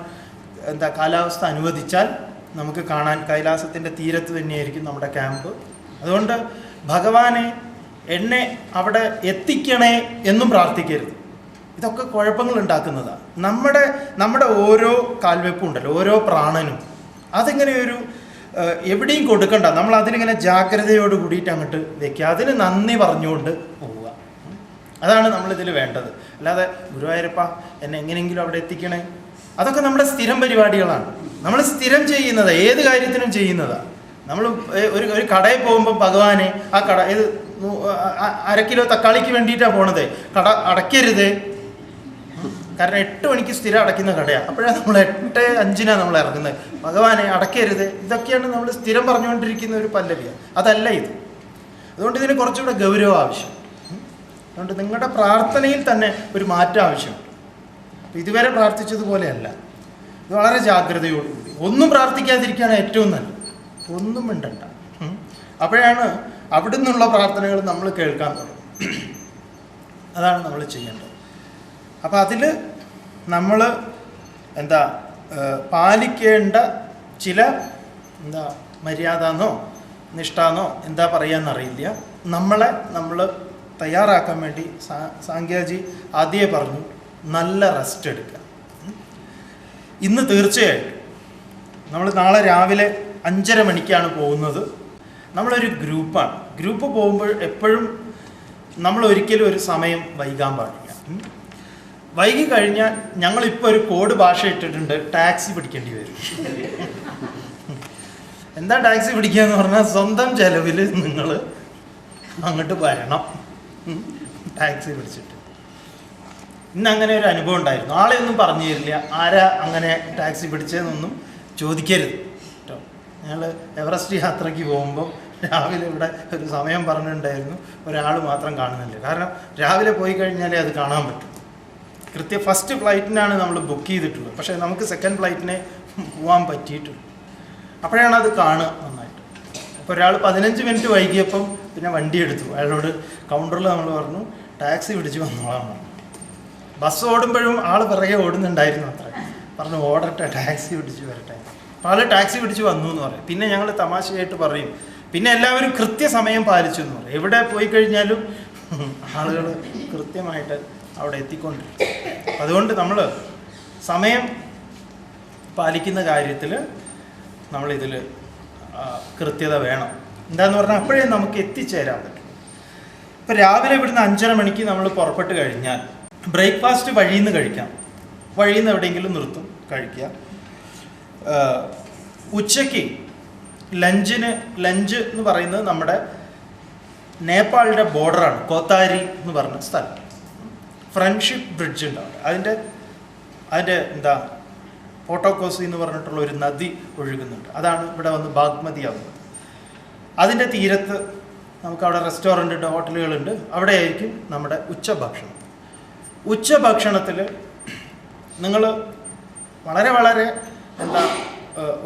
കാലാവസ്ഥ അനുവദിച്ചാൽ നമുക്ക് കാണാൻ കൈലാസത്തിൻ്റെ തീരത്ത് തന്നെയായിരിക്കും നമ്മുടെ ക്യാമ്പ്. അതുകൊണ്ട് ഭഗവാനെ എന്നെ അവിടെ എത്തിക്കണേ എന്നും പ്രാർത്ഥിക്കരുത്. ഇതൊക്കെ കുഴപ്പങ്ങൾ ഉണ്ടാക്കുന്നതാണ്. നമ്മുടെ ഓരോ കാൽവെപ്പും ഉണ്ടല്ലോ, ഓരോ പ്രാണനും അതിങ്ങനെ ഒരു എവിടെയും കൊടുക്കണ്ട. നമ്മൾ അതിലിങ്ങനെ ജാഗ്രതയോട് കൂടിയിട്ട് അങ്ങോട്ട് വെക്കുക, അതിന് നന്ദി പറഞ്ഞുകൊണ്ട് പോവുക. അതാണ് നമ്മളിതിൽ വേണ്ടത്. അല്ലാതെ ഗുരുവായൂരപ്പ എന്നെ എങ്ങനെയെങ്കിലും അവിടെ എത്തിക്കണേ, അതൊക്കെ നമ്മുടെ സ്ഥിരം പരിപാടികളാണ്. നമ്മൾ സ്ഥിരം ചെയ്യുന്നത്, ഏത് കാര്യത്തിനും ചെയ്യുന്നതാണ്. നമ്മൾ ഒരു കടയിൽ പോകുമ്പോൾ ഭഗവാനെ ആ കട ഏത് 1/2 കിലോ തക്കാളിക്ക് വേണ്ടിയിട്ടാണ് പോണത്, കട അടയ്ക്കരുത്. കാരണം 8 മണിക്ക് സ്ഥിരം അടയ്ക്കുന്ന കടയാണ്. അപ്പോഴാണ് നമ്മൾ 8:05 നമ്മൾ ഇറങ്ങുന്നത്. ഭഗവാനെ അടയ്ക്കരുത്. ഇതൊക്കെയാണ് നമ്മൾ സ്ഥിരം പറഞ്ഞുകൊണ്ടിരിക്കുന്ന ഒരു പല്ലവിയാണ്. അതല്ല ഇത്. അതുകൊണ്ട് ഇതിന് കുറച്ചുകൂടെ ഗൗരവം ആവശ്യം. അതുകൊണ്ട് നിങ്ങളുടെ പ്രാർത്ഥനയിൽ തന്നെ ഒരു മാറ്റം ആവശ്യമുണ്ട്. ഇതുവരെ പ്രാർത്ഥിച്ചതുപോലെയല്ല, ഇത് വളരെ ജാഗ്രതയോടുകൂടി. ഒന്നും പ്രാർത്ഥിക്കാതിരിക്കുകയാണ് ഏറ്റവും നല്ലത്. ഒന്നും മിണ്ടണ്ട. അപ്പോഴാണ് അവിടെ നിന്നുള്ള പ്രാർത്ഥനകൾ നമ്മൾ കേൾക്കാൻ തുടങ്ങും. അതാണ് നമ്മൾ ചെയ്യേണ്ടത്. അപ്പം അതിൽ നമ്മൾ പാലിക്കേണ്ട ചില മര്യാദന്നോ നിഷ്ഠാന്നോ എന്താ പറയാന്നറിയില്ല, നമ്മൾ തയ്യാറാക്കാൻ വേണ്ടി സാങ്ക്യാജി ആദ്യമേ പറഞ്ഞു, നല്ല റെസ്റ്റ് എടുക്കുക. ഇന്ന് തീർച്ചയായിട്ടും നമ്മൾ നാളെ രാവിലെ 5:30 മണിക്കാണ് പോകുന്നത്. നമ്മളൊരു ഗ്രൂപ്പാണ്. ഗ്രൂപ്പ് പോകുമ്പോൾ എപ്പോഴും നമ്മൾ ഒരിക്കലും ഒരു സമയം വൈകാൻ പാടില്ല. വൈകി കഴിഞ്ഞാൽ ഞങ്ങളിപ്പോൾ ഒരു കോഡ് ഭാഷ ഇട്ടിട്ടുണ്ട്, ടാക്സി പിടിക്കേണ്ടി വരും. എന്താ ടാക്സി പിടിക്കുക എന്ന് പറഞ്ഞാൽ സ്വന്തം ചെലവിൽ നിങ്ങൾ അങ്ങോട്ട് വരണം ടാക്സി പിടിച്ചിട്ട്. ഇന്ന് അങ്ങനെ ഒരു അനുഭവം ഉണ്ടായിരുന്നു. ആളെ ഒന്നും പറഞ്ഞു തരില്ല, ആരാ അങ്ങനെ ടാക്സി പിടിച്ചതെന്നൊന്നും ചോദിക്കരുത് കേട്ടോ. ഞങ്ങൾ എവറസ്റ്റ് യാത്രയ്ക്ക് പോകുമ്പോൾ രാവിലെ ഇവിടെ ഒരു സമയം പറഞ്ഞിട്ടുണ്ടായിരുന്നു, ഒരാൾ മാത്രം കാണുന്നില്ല. കാരണം രാവിലെ പോയി കഴിഞ്ഞാലേ അത് കാണാൻ പറ്റും. കൃത്യം ഫസ്റ്റ് ഫ്ലൈറ്റിനാണ് നമ്മൾ ബുക്ക് ചെയ്തിട്ടുള്ളത്, പക്ഷേ നമുക്ക് സെക്കൻഡ് ഫ്ലൈറ്റിനെ പോകാൻ പറ്റിയിട്ടുണ്ട്. അപ്പോഴാണ് അത് കാണുക നന്നായിട്ട്. അപ്പോൾ ഒരാൾ 15 മിനിറ്റ് വൈകിയപ്പം പിന്നെ വണ്ടി എടുത്തു. അയാളോട് കൗണ്ടറിൽ നമ്മൾ പറഞ്ഞു ടാക്സി പിടിച്ച് വന്നോളാം. ബസ് ഓടുമ്പോഴും ആൾ പിറകെ ഓടുന്നുണ്ടായിരുന്നു. അത്ര പറഞ്ഞു ഓടട്ടെ, ടാക്സി പിടിച്ച് വരട്ടെ. അപ്പോൾ ആൾ ടാക്സി പിടിച്ച് വന്നു എന്ന് പറയും. പിന്നെ ഞങ്ങൾ തമാശയായിട്ട് പറയും, പിന്നെ എല്ലാവരും കൃത്യസമയം പാലിച്ചു എന്ന് പറയും. എവിടെ പോയി കഴിഞ്ഞാലും ആളുകൾ കൃത്യമായിട്ട് അവിടെ എത്തിക്കൊണ്ടിരിക്കും. അതുകൊണ്ട് നമ്മൾ സമയം പാലിക്കുന്ന കാര്യത്തിൽ നമ്മളിതിൽ കൃത്യത വേണം. എന്താന്ന് പറഞ്ഞാൽ അപ്പോഴേ നമുക്ക് എത്തിച്ചേരാൻ പറ്റും. ഇപ്പോൾ രാവിലെ ഇവിടുന്ന് 5:30 മണിക്ക് നമ്മൾ പുറപ്പെട്ട് കഴിഞ്ഞാൽ ബ്രേക്ക്ഫാസ്റ്റ് വഴിയിൽ നിന്ന് കഴിക്കാം. വഴിയിൽ നിന്ന് എവിടെയെങ്കിലും നിർത്തും, കഴിക്കുക. ഉച്ചയ്ക്ക് ലഞ്ച് എന്ന് പറയുന്നത് നമ്മുടെ നേപ്പാളിൻ്റെ ബോർഡറാണ്, കോത്താരി എന്ന് പറഞ്ഞ സ്ഥലം. ഫ്രണ്ട്ഷിപ്പ് ബ്രിഡ്ജ് ഉണ്ടാവും. അതിൻ്റെ പോട്ടോക്കോസി എന്ന് പറഞ്ഞിട്ടുള്ള ഒരു നദി ഒഴുകുന്നുണ്ട്. അതാണ് ഇവിടെ വന്ന് ബാഗ്മതി ആവുന്നത്. അതിൻ്റെ തീരത്ത് നമുക്കവിടെ റെസ്റ്റോറൻ്റ് ഉണ്ട്, ഹോട്ടലുകളുണ്ട്. അവിടെയായിരിക്കും നമ്മുടെ ഉച്ചഭക്ഷണം. ഉച്ചഭക്ഷണത്തിൽ നിങ്ങൾ വളരെ വളരെ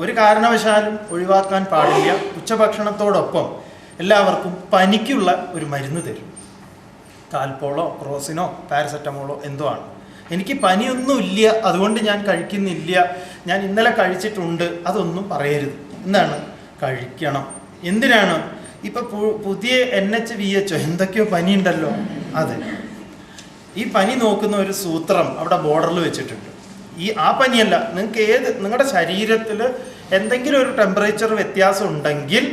ഒരു കാരണവശാലും ഒഴിവാക്കാൻ പാടില്ല. ഉച്ചഭക്ഷണത്തോടൊപ്പം എല്ലാവർക്കും പനിക്കുള്ള ഒരു മരുന്ന് തരും. കാൽപോളോ ക്രോസിനോ പാരസെറ്റമോളോ എന്തോ ആണ്. എനിക്ക് പനിയൊന്നുമില്ല, അതുകൊണ്ട് ഞാൻ കഴിക്കുന്നില്ല, ഞാൻ ഇന്നലെ കഴിച്ചിട്ടുണ്ട്, അതൊന്നും പറയരുത്. എന്താണ്? കഴിക്കണം. എന്തിനാണ്? ഇപ്പം പുതിയ NH-VH എന്തൊക്കെയോ പനിയുണ്ടല്ലോ. അതെ, ഈ പനി നോക്കുന്ന ഒരു സൂത്രം അവിടെ ബോർഡറിൽ വെച്ചിട്ടുണ്ട്. ആ പനിയല്ല, നിങ്ങൾക്ക് നിങ്ങളുടെ ശരീരത്തിൽ എന്തെങ്കിലും ഒരു ടെമ്പറേച്ചർ വ്യത്യാസം ഉണ്ടെങ്കിൽ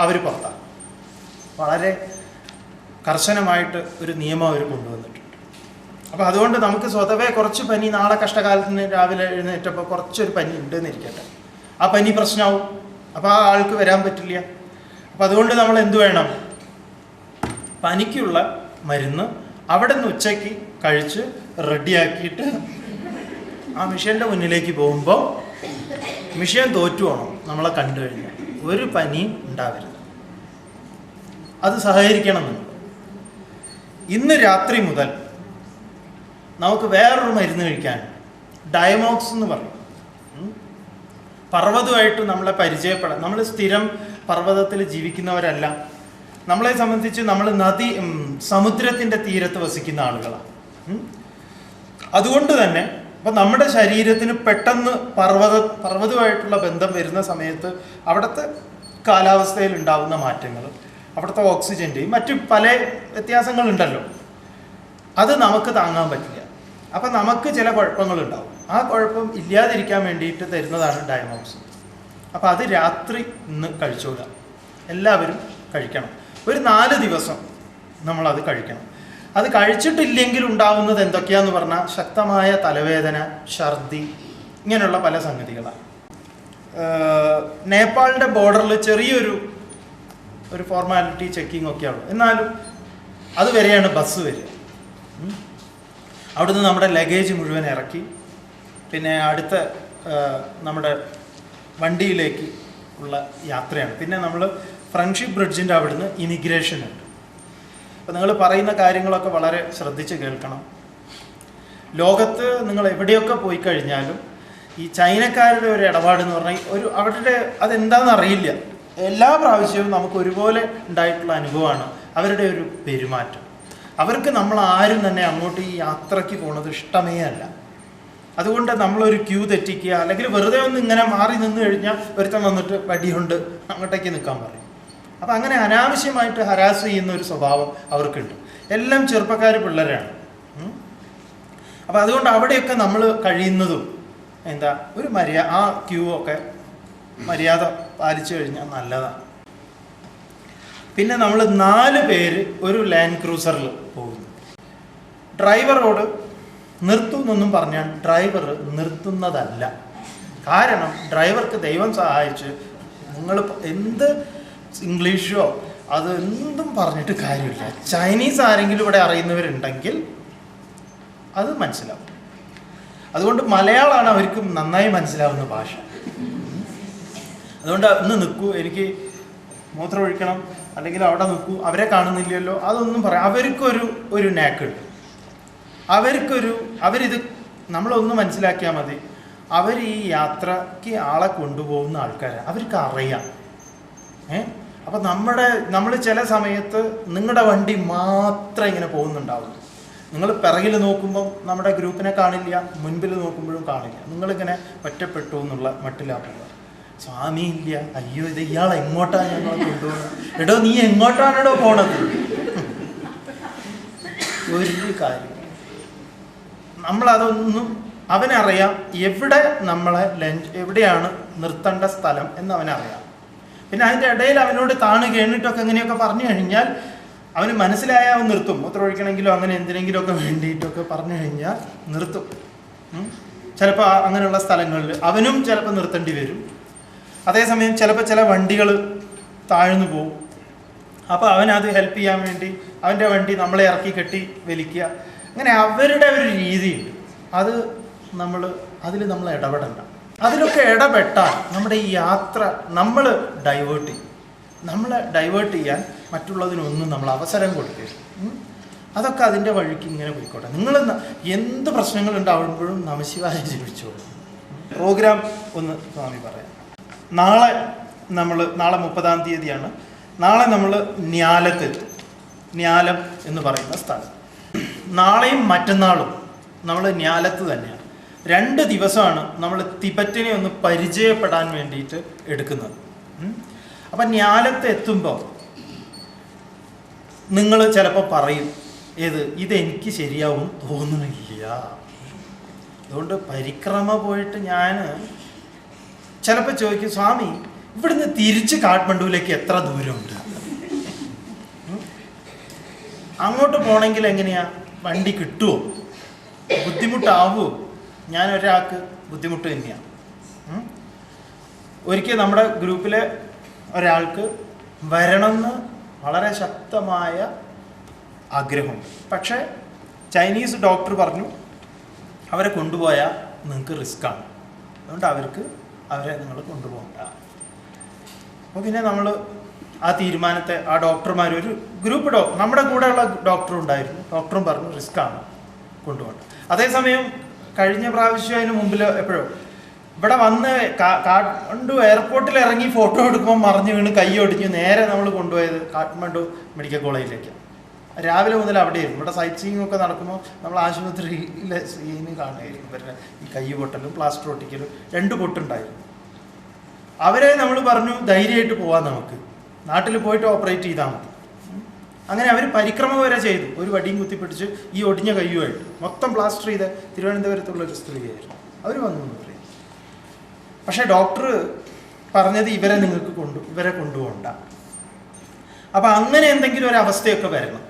അവർ പുറത്താക്കും. വളരെ കർശനമായിട്ട് ഒരു നിയമം അവർ കൊണ്ടുവന്നിട്ടുണ്ട്. അപ്പോൾ അതുകൊണ്ട് നമുക്ക് സ്വതവേ കുറച്ച് പനി, നാളെ കഷ്ടകാലത്തിന് രാവിലെ എഴുന്നേറ്റപ്പോൾ കുറച്ചൊരു പനി ഉണ്ടെന്ന് ഇരിക്കട്ടെ, ആ പനി പ്രശ്നമാവും. അപ്പോൾ ആ ആൾക്ക് വരാൻ പറ്റില്ല. അപ്പം അതുകൊണ്ട് നമ്മൾ എന്ത് വേണം? പനിക്കുള്ള മരുന്ന് അവിടെ നിന്ന് ഉച്ചയ്ക്ക് കഴിച്ച് റെഡിയാക്കിയിട്ട് ആ മിഷ്യൻ്റെ മുന്നിലേക്ക് പോകുമ്പോൾ മിഷ്യൻ തോറ്റു പോകണം. നമ്മളെ കണ്ടു കഴിഞ്ഞാൽ ഒരു പനിയും ഉണ്ടാവരുത്. അത് സഹകരിക്കണം. നമ്മൾ ഇന്ന് രാത്രി മുതൽ നമുക്ക് വേറൊരു മരുന്ന് കഴിക്കാൻ, ഡയമോക്സ് എന്ന് പറയും. പർവ്വതമായിട്ട് നമ്മളെ പരിചയപ്പെടാം. നമ്മൾ സ്ഥിരം പർവ്വതത്തിൽ ജീവിക്കുന്നവരല്ല. നമ്മളെ സംബന്ധിച്ച് നമ്മൾ സമുദ്രത്തിൻ്റെ തീരത്ത് വസിക്കുന്ന ആളുകളാണ്. അതുകൊണ്ട് തന്നെ അപ്പം നമ്മുടെ ശരീരത്തിന് പെട്ടെന്ന് പർവ്വതമായിട്ടുള്ള ബന്ധം വരുന്ന സമയത്ത് അവിടുത്തെ കാലാവസ്ഥയിൽ ഉണ്ടാകുന്ന മാറ്റങ്ങൾ, അവിടുത്തെ ഓക്സിജൻ്റെയും മറ്റു പല വ്യത്യാസങ്ങളുണ്ടല്ലോ, അത് നമുക്ക് താങ്ങാൻ പറ്റില്ല. അപ്പം നമുക്ക് ചില കുഴപ്പങ്ങളുണ്ടാവും. ആ കുഴപ്പം ഇല്ലാതിരിക്കാൻ വേണ്ടിയിട്ട് തരുന്നതാണ് ഡയമോക്സ്. അപ്പോൾ അത് രാത്രി ഇന്ന് കഴിച്ചോളുക. എല്ലാവരും കഴിക്കണം. ഒരു 4 ദിവസം നമ്മളത് കഴിക്കണം. അത് കഴിച്ചിട്ടില്ലെങ്കിൽ ഉണ്ടാവുന്നത് എന്തൊക്കെയാന്ന് പറഞ്ഞാൽ ശക്തമായ തലവേദന, ഛർദി, ഇങ്ങനെയുള്ള പല സംഗതികളാണ്. നേപ്പാളിൻ്റെ ബോർഡറിൽ ചെറിയൊരു ഫോർമാലിറ്റി ചെക്കിംഗ് ഒക്കെയാണ്. എന്നാലും അതുവരെയാണ് ബസ് വരിക. അവിടുന്ന് നമ്മുടെ ലഗേജ് മുഴുവൻ ഇറക്കി പിന്നെ അടുത്ത നമ്മുടെ വണ്ടിയിലേക്ക് ഉള്ള യാത്രയാണ്. പിന്നെ നമ്മൾ ഫ്രണ്ട്ഷിപ്പ് ബ്രിഡ്ജിൻ്റെ അവിടുന്ന് ഇമിഗ്രേഷൻ ഉണ്ട്. അപ്പോൾ നിങ്ങൾ പറയുന്ന കാര്യങ്ങളൊക്കെ വളരെ ശ്രദ്ധിച്ച് കേൾക്കണം. ലോകത്ത് നിങ്ങൾ എവിടെയൊക്കെ പോയി കഴിഞ്ഞാലും ഈ ചൈനക്കാരുടെ ഒരു ഇടപാടെന്ന് പറഞ്ഞാൽ അവരുടെ അതെന്താണെന്ന് അറിയില്ല. എല്ലാ പ്രാവശ്യവും നമുക്ക് ഒരുപോലെ ഉണ്ടായിട്ടുള്ള അനുഭവമാണ് അവരുടെ ഒരു പെരുമാറ്റം. അവർക്ക് നമ്മൾ ആരും തന്നെ അങ്ങോട്ട് ഈ യാത്രയ്ക്ക് പോകുന്നത് ഇഷ്ടമേ അല്ല. അതുകൊണ്ട് നമ്മളൊരു ക്യൂ തെറ്റിക്കുക, അല്ലെങ്കിൽ വെറുതെ ഒന്ന് ഇങ്ങനെ മാറി നിന്ന് കഴിഞ്ഞാൽ ഒരുത്തൻ വന്നിട്ട് വടിയുണ്ട് അങ്ങോട്ടേക്ക് നിൽക്കാൻ പറയും. അപ്പം അങ്ങനെ അനാവശ്യമായിട്ട് ഹരാസ് ചെയ്യുന്ന ഒരു സ്വഭാവം അവർക്കുണ്ട്. എല്ലാം ചെറുപ്പക്കാർ പിള്ളേരാണ്. അപ്പം അതുകൊണ്ട് അവിടെയൊക്കെ നമ്മൾ കഴിയുന്നതും ഒരു ആ ക്യൂ ഒക്കെ മര്യാദ പാലിച്ചു കഴിഞ്ഞാൽ നല്ലതാണ്. പിന്നെ നമ്മൾ 4 പേര് ഒരു ലാൻഡ് ക്രൂസറിൽ പോകുന്നു. ഡ്രൈവറോട് നിർത്തുമെന്നൊന്നും പറഞ്ഞാൽ ഡ്രൈവർ നിർത്തുന്നതല്ല. കാരണം ഡ്രൈവർക്ക് ദൈവം സഹായിച്ച് നിങ്ങൾ എന്ത് ഇംഗ്ലീഷോ അത് എന്തും പറഞ്ഞിട്ട് കാര്യമില്ല. ചൈനീസ് ആരെങ്കിലും ഇവിടെ അറിയുന്നവരുണ്ടെങ്കിൽ അത് മനസ്സിലാവും. അതുകൊണ്ട് മലയാളമാണ് അവർക്ക് നന്നായി മനസ്സിലാവുന്ന ഭാഷ. അതുകൊണ്ട് ഇന്ന് നിൽക്കൂ, എനിക്ക് മൂത്രം ഒഴിക്കണം, അല്ലെങ്കിൽ അവിടെ നിൽക്കൂ, അവരെ കാണുന്നില്ലല്ലോ, അതൊന്നും പറയാം. അവർക്കൊരു നാക്കുണ്ട്. അവരിത് നമ്മളൊന്ന് മനസ്സിലാക്കിയാൽ മതി. അവർ ഈ യാത്രയ്ക്ക് ആളെ കൊണ്ടുപോകുന്ന ആൾക്കാരാണ്. അവർക്ക് അറിയാം. അപ്പം നമ്മൾ ചില സമയത്ത് നിങ്ങളുടെ വണ്ടി മാത്രം ഇങ്ങനെ പോകുന്നുണ്ടാവും. നിങ്ങൾ പിറകിൽ നോക്കുമ്പം നമ്മുടെ ഗ്രൂപ്പിനെ കാണില്ല, മുൻപിൽ നോക്കുമ്പോഴും കാണില്ല. നിങ്ങളിങ്ങനെ ഒറ്റപ്പെട്ടു എന്നുള്ള മട്ടിലാക്കുക. സ്വാമി ഇല്ല, അയ്യോ ഇത് ഇയാൾ എങ്ങോട്ടാണ് ഞങ്ങളെ കൊണ്ടുപോകുന്നത്? എടോ നീ എങ്ങോട്ടാണെടോ പോണത്? ഒരു കാര്യം നമ്മളതൊന്നും അവനറിയാം. എവിടെയാണ് നിർത്തേണ്ട സ്ഥലം എന്ന് അവനറിയാം. പിന്നെ അതിൻ്റെ ഇടയിൽ അവനോട് താണ് കേണിട്ടൊക്കെ എങ്ങനെയൊക്കെ പറഞ്ഞു കഴിഞ്ഞാൽ അവന് മനസ്സിലായാൽ അവൻ നിർത്തും. മൂത്രമൊഴിക്കണമെങ്കിലോ അങ്ങനെ എന്തിനെങ്കിലുമൊക്കെ വേണ്ടിയിട്ടൊക്കെ പറഞ്ഞു കഴിഞ്ഞാൽ നിർത്തും. ചിലപ്പോൾ അങ്ങനെയുള്ള സ്ഥലങ്ങളിൽ അവനും ചിലപ്പോൾ നിർത്തേണ്ടി വരും. അതേസമയം ചിലപ്പോൾ ചില വണ്ടികൾ താഴ്ന്നു പോകും. അപ്പോൾ അവനത് ഹെൽപ്പ് ചെയ്യാൻ വേണ്ടി അവൻ്റെ വണ്ടി നമ്മളെ ഇറക്കി കെട്ടി വലിക്കുക. അങ്ങനെ അവരുടെ ഒരു രീതിയുണ്ട്. അതിൽ നമ്മൾ ഇടപെടണ്ട. അതിലൊക്കെ ഇടപെട്ടാൽ നമ്മുടെ ഈ യാത്ര നമ്മളെ ഡൈവേർട്ട് ചെയ്യാൻ മറ്റുള്ളതിനൊന്നും നമ്മൾ അവസരം കൊടുക്കരുത്. അതൊക്കെ അതിൻ്റെ വഴിക്ക് ഇങ്ങനെ പോയിക്കോട്ടെ. നിങ്ങൾ എന്ത് പ്രശ്നങ്ങളുണ്ടാവുമ്പോഴും നമശിവായ ജപിച്ചോളൂ. പ്രോഗ്രാം ഒന്ന് സ്വാമി പറയാം. നാളെ 30-ാം തീയതിയാണ്. നാളെ നമ്മൾ ന്യാലത്തെത്തും. ന്യാലം എന്ന് പറയുന്ന സ്ഥലം. നാളെയും മറ്റന്നാളും നമ്മൾ ന്യാലത്ത് തന്നെയാണ്. 2 ദിവസമാണ് നമ്മൾ തിബറ്റിനെ ഒന്ന് പരിചയപ്പെടാൻ വേണ്ടിയിട്ട് എടുക്കുന്നത്. അപ്പം ന്യാലത്ത് എത്തുമ്പോൾ നിങ്ങൾ ചിലപ്പോൾ പറയും, ഇതെനിക്ക് ശരിയാവും തോന്നുന്നില്ല. അതുകൊണ്ട് പരിക്രമ പോയിട്ട് ഞാൻ ചിലപ്പോൾ ചോദിക്കും, സ്വാമി ഇവിടുന്ന് തിരിച്ച് കാഠ്മണ്ഡുവിലേക്ക് എത്ര ദൂരമുണ്ട്? അങ്ങോട്ട് പോകണമെങ്കിൽ എങ്ങനെയാ? വണ്ടി കിട്ടുമോ? ബുദ്ധിമുട്ടാവുമോ? ഞാൻ ഒരാൾക്ക് ബുദ്ധിമുട്ട് തന്നെയാണ്. ഒരിക്കൽ നമ്മുടെ ഗ്രൂപ്പിലെ ഒരാൾക്ക് വരണമെന്ന് വളരെ ശക്തമായ ആഗ്രഹമുണ്ട്. പക്ഷേ ചൈനീസ് ഡോക്ടർ പറഞ്ഞു അവരെ കൊണ്ടുപോയാൽ നിങ്ങൾക്ക് റിസ്ക്കാണ്, അതുകൊണ്ട് അവരെ നിങ്ങൾ കൊണ്ടുപോകണ്ട. അപ്പോൾ പിന്നെ നമ്മൾ ആ തീരുമാനത്തെ ആ ഡോക്ടർമാർ, ഒരു ഗ്രൂപ്പ് നമ്മുടെ കൂടെയുള്ള ഡോക്ടറും ഉണ്ടായിരുന്നു. ഡോക്ടറും പറഞ്ഞു റിസ്ക്കാണ്, കൊണ്ടുപോകണ്ട. അതേസമയം കഴിഞ്ഞ പ്രാവശ്യം അതിന് മുമ്പിൽ എപ്പോഴോ ഇവിടെ വന്ന് കാഠ്മണ്ഡു എയർപോർട്ടിൽ ഇറങ്ങി ഫോട്ടോ എടുക്കുമ്പോൾ മറിഞ്ഞു വീണ് കൈ ഒടിഞ്ഞു നേരെ നമ്മൾ കൊണ്ടുപോയത് കാഠ്മണ്ഡു മെഡിക്കൽ കോളേജിലേക്കാണ്. രാവിലെ മുതൽ അവിടെയായിരുന്നു. ഇവിടെ സൈറ്റ് സീയിങ് ഒക്കെ നടക്കുമ്പോൾ നമ്മൾ ആശുപത്രിയിലെ സീന് കാണുമായിരിക്കും. ഇവരുടെ ഈ കൈ പൊട്ടലും പ്ലാസ്റ്റർ ഒട്ടിക്കലും 2 പൊട്ടുണ്ടായിരുന്നു. അവരെ നമ്മൾ പറഞ്ഞു ധൈര്യമായിട്ട് പോവാൻ, നമുക്ക് നാട്ടിൽ പോയിട്ട് ഓപ്പറേറ്റ് ചെയ്താൽ മതി. അങ്ങനെ അവർ പരിക്രമം വരെ ചെയ്തു. ഒരു വടിയും കുത്തിപ്പിടിച്ച് ഈ ഒടിഞ്ഞ കയ്യുമായിട്ട് മൊത്തം പ്ലാസ്റ്റർ ചെയ്ത് തിരുവനന്തപുരത്തുള്ളൊരു സ്ത്രീയായിരുന്നു. അവർ വന്നു എന്ന് പറയും. പക്ഷേ ഡോക്ടർ പറഞ്ഞത് ഇവരെ കൊണ്ടുപോകണ്ട. അപ്പം അങ്ങനെ എന്തെങ്കിലും ഒരു അവസ്ഥയൊക്കെ വരണം.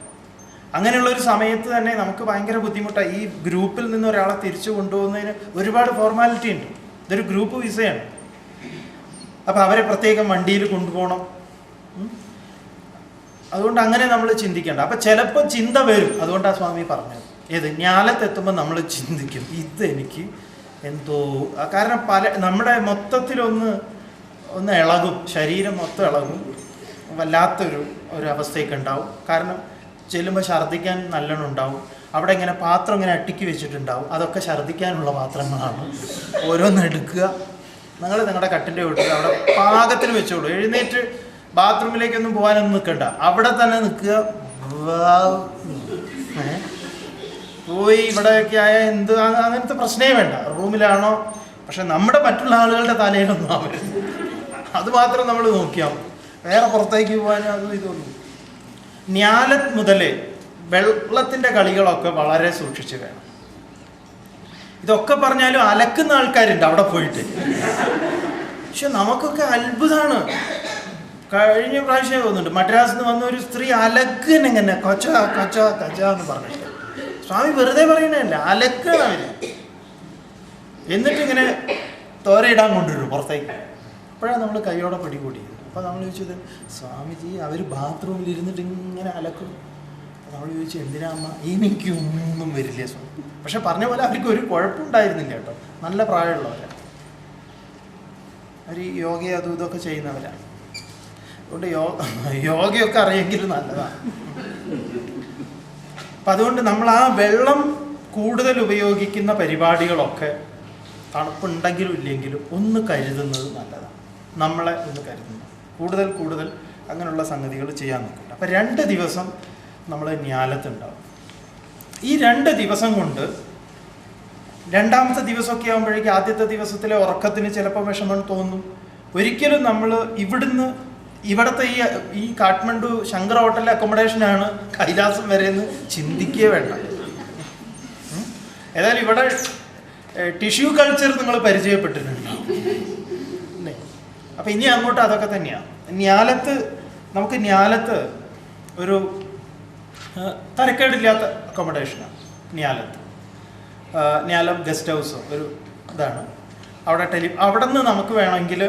അങ്ങനെയുള്ളൊരു സമയത്ത് തന്നെ നമുക്ക് ഭയങ്കര ബുദ്ധിമുട്ടാണ്. ഈ ഗ്രൂപ്പിൽ നിന്ന് ഒരാളെ തിരിച്ചു കൊണ്ടുപോകുന്നതിന് ഒരുപാട് ഫോർമാലിറ്റി ഉണ്ട്. ഇതൊരു ഗ്രൂപ്പ് വിസയാണ്. അപ്പം അവരെ പ്രത്യേകം വണ്ടിയിൽ കൊണ്ടുപോകണം. അതുകൊണ്ട് അങ്ങനെ നമ്മൾ ചിന്തിക്കേണ്ട. അപ്പം ചിലപ്പോൾ ചിന്ത വരും. അതുകൊണ്ടാണ് സ്വാമി പറഞ്ഞത്, ജ്ഞാനത്തെത്തുമ്പോൾ നമ്മൾ ചിന്തിക്കും ഇതെനിക്ക് എന്തോ. കാരണം നമ്മുടെ മൊത്തത്തിലൊന്ന് ഇളകും, ശരീരം മൊത്തം ഇളകും, വല്ലാത്തൊരു അവസ്ഥയൊക്കെ ഉണ്ടാവും. കാരണം ചെല്ലുമ്പോൾ ഛർദ്ദിക്കാൻ നല്ലോണം ഉണ്ടാവും. അവിടെ ഇങ്ങനെ പാത്രം ഇങ്ങനെ അട്ടിക്ക് വെച്ചിട്ടുണ്ടാവും. അതൊക്കെ ഛർദ്ദിക്കാനുള്ള പാത്രങ്ങളാണ്. ഓരോന്ന് എടുക്കുക, നിങ്ങളുടെ കട്ടിൻ്റെ വീട്ടിൽ അവിടെ പാകത്തിന് വെച്ചോളൂ. എഴുന്നേറ്റ് ബാത്റൂമിലേക്കൊന്നും പോകാനൊന്നും നിൽക്കണ്ട, അവിടെ തന്നെ നിൽക്കുക. പോയി ഇവിടെയൊക്കെ ആയ അങ്ങനത്തെ പ്രശ്നമേ വേണ്ട. റൂമിലാണോ? പക്ഷെ നമ്മുടെ മറ്റുള്ള ആളുകളുടെ തലയിലൊന്നും ആവരുത്. അത് മാത്രം നമ്മൾ നോക്കിയാൽ മതി. വേറെ പുറത്തേക്ക് പോകാനും അതും ഇതൊന്നും. ന്യാലത്ത് മുതലേ വെള്ളത്തിൻ്റെ കളികളൊക്കെ വളരെ സൂക്ഷിച്ച് വേണം. ഇതൊക്കെ പറഞ്ഞാലും അലക്കുന്ന ആൾക്കാരുണ്ട് അവിടെ പോയിട്ട്. പക്ഷെ നമുക്കൊക്കെ അത്ഭുതമാണ്. കഴിഞ്ഞ പ്രാവശ്യം തോന്നുന്നുണ്ട് മദ്രാസിൽ നിന്ന് വന്ന ഒരു സ്ത്രീ അലക്കനെങ്ങനെ കൊച്ച കൊച്ച കച്ച എന്ന് പറഞ്ഞിട്ട്. സ്വാമി വെറുതെ പറയണല്ല, അലക്കണം അവര്. എന്നിട്ടിങ്ങനെ തോരയിടാൻ കൊണ്ടുവരും പുറത്തേക്ക്. അപ്പോഴാണ് നമ്മൾ കൈയോടെ പിടികൂടിയത്. അപ്പോൾ നമ്മൾ ചോദിച്ചത്, സ്വാമിജി അവർ ബാത്റൂമിൽ ഇരുന്നിട്ട് ഇങ്ങനെ അലക്കും. നമ്മൾ ചോദിച്ചു എന്തിനാ അമ്മ? എനിക്കൊന്നും വരില്ല സ്വാമി. പക്ഷെ പറഞ്ഞ പോലെ അവർക്ക് ഒരു കുഴപ്പമുണ്ടായിരുന്നില്ല കേട്ടോ. നല്ല പ്രായമുള്ളവരാണ് അവർ. യോഗ അതും ഇതൊക്കെ ചെയ്യുന്നവരാണ്. അതുകൊണ്ട് യോഗയൊക്കെ അറിയെങ്കിലും നല്ലതാണ്. അപ്പം അതുകൊണ്ട് നമ്മൾ ആ വെള്ളം കൂടുതൽ ഉപയോഗിക്കുന്ന പരിപാടികളൊക്കെ തണുപ്പുണ്ടെങ്കിലും ഇല്ലെങ്കിലും ഒന്ന് കരുതുന്നത് നല്ലതാണ്. നമ്മളെ ഒന്ന് കരുതുന്നത് കൂടുതൽ അങ്ങനെയുള്ള സംഗതികൾ ചെയ്യാൻ നോക്കില്ല. അപ്പം 2 ദിവസം നമ്മൾ ന്യാലത്തുണ്ടാവും. ഈ 2 ദിവസം കൊണ്ട് രണ്ടാമത്തെ ദിവസമൊക്കെ ആകുമ്പോഴേക്കും ആദ്യത്തെ ദിവസത്തിലെ ഉറക്കത്തിന് ചിലപ്പോൾ വിഷമം തോന്നും. ഒരിക്കലും നമ്മൾ ഇവിടുത്തെ ഈ കാഠ്മണ്ഡു ശങ്കർ ഹോട്ടലിലെ അക്കോമഡേഷനാണ് കൈലാസം വരെ എന്ന് ചിന്തിക്കുകയേ വേണ്ട. ഏതായാലും ഇവിടെ ടിഷ്യൂ കൾച്ചർ നിങ്ങൾ പരിചയപ്പെട്ടിട്ടുണ്ടാവും. അപ്പം ഇനി അങ്ങോട്ട് അതൊക്കെ തന്നെയാണ്. നമുക്ക് ന്യാലത്ത് ഒരു തരക്കേടില്ലാത്ത അക്കോമഡേഷനാണ് ന്യാലം ഗസ്റ്റ് ഹൗസ് ഒരു ഇതാണ്. അവിടെ നിന്ന് നമുക്ക് വേണമെങ്കിൽ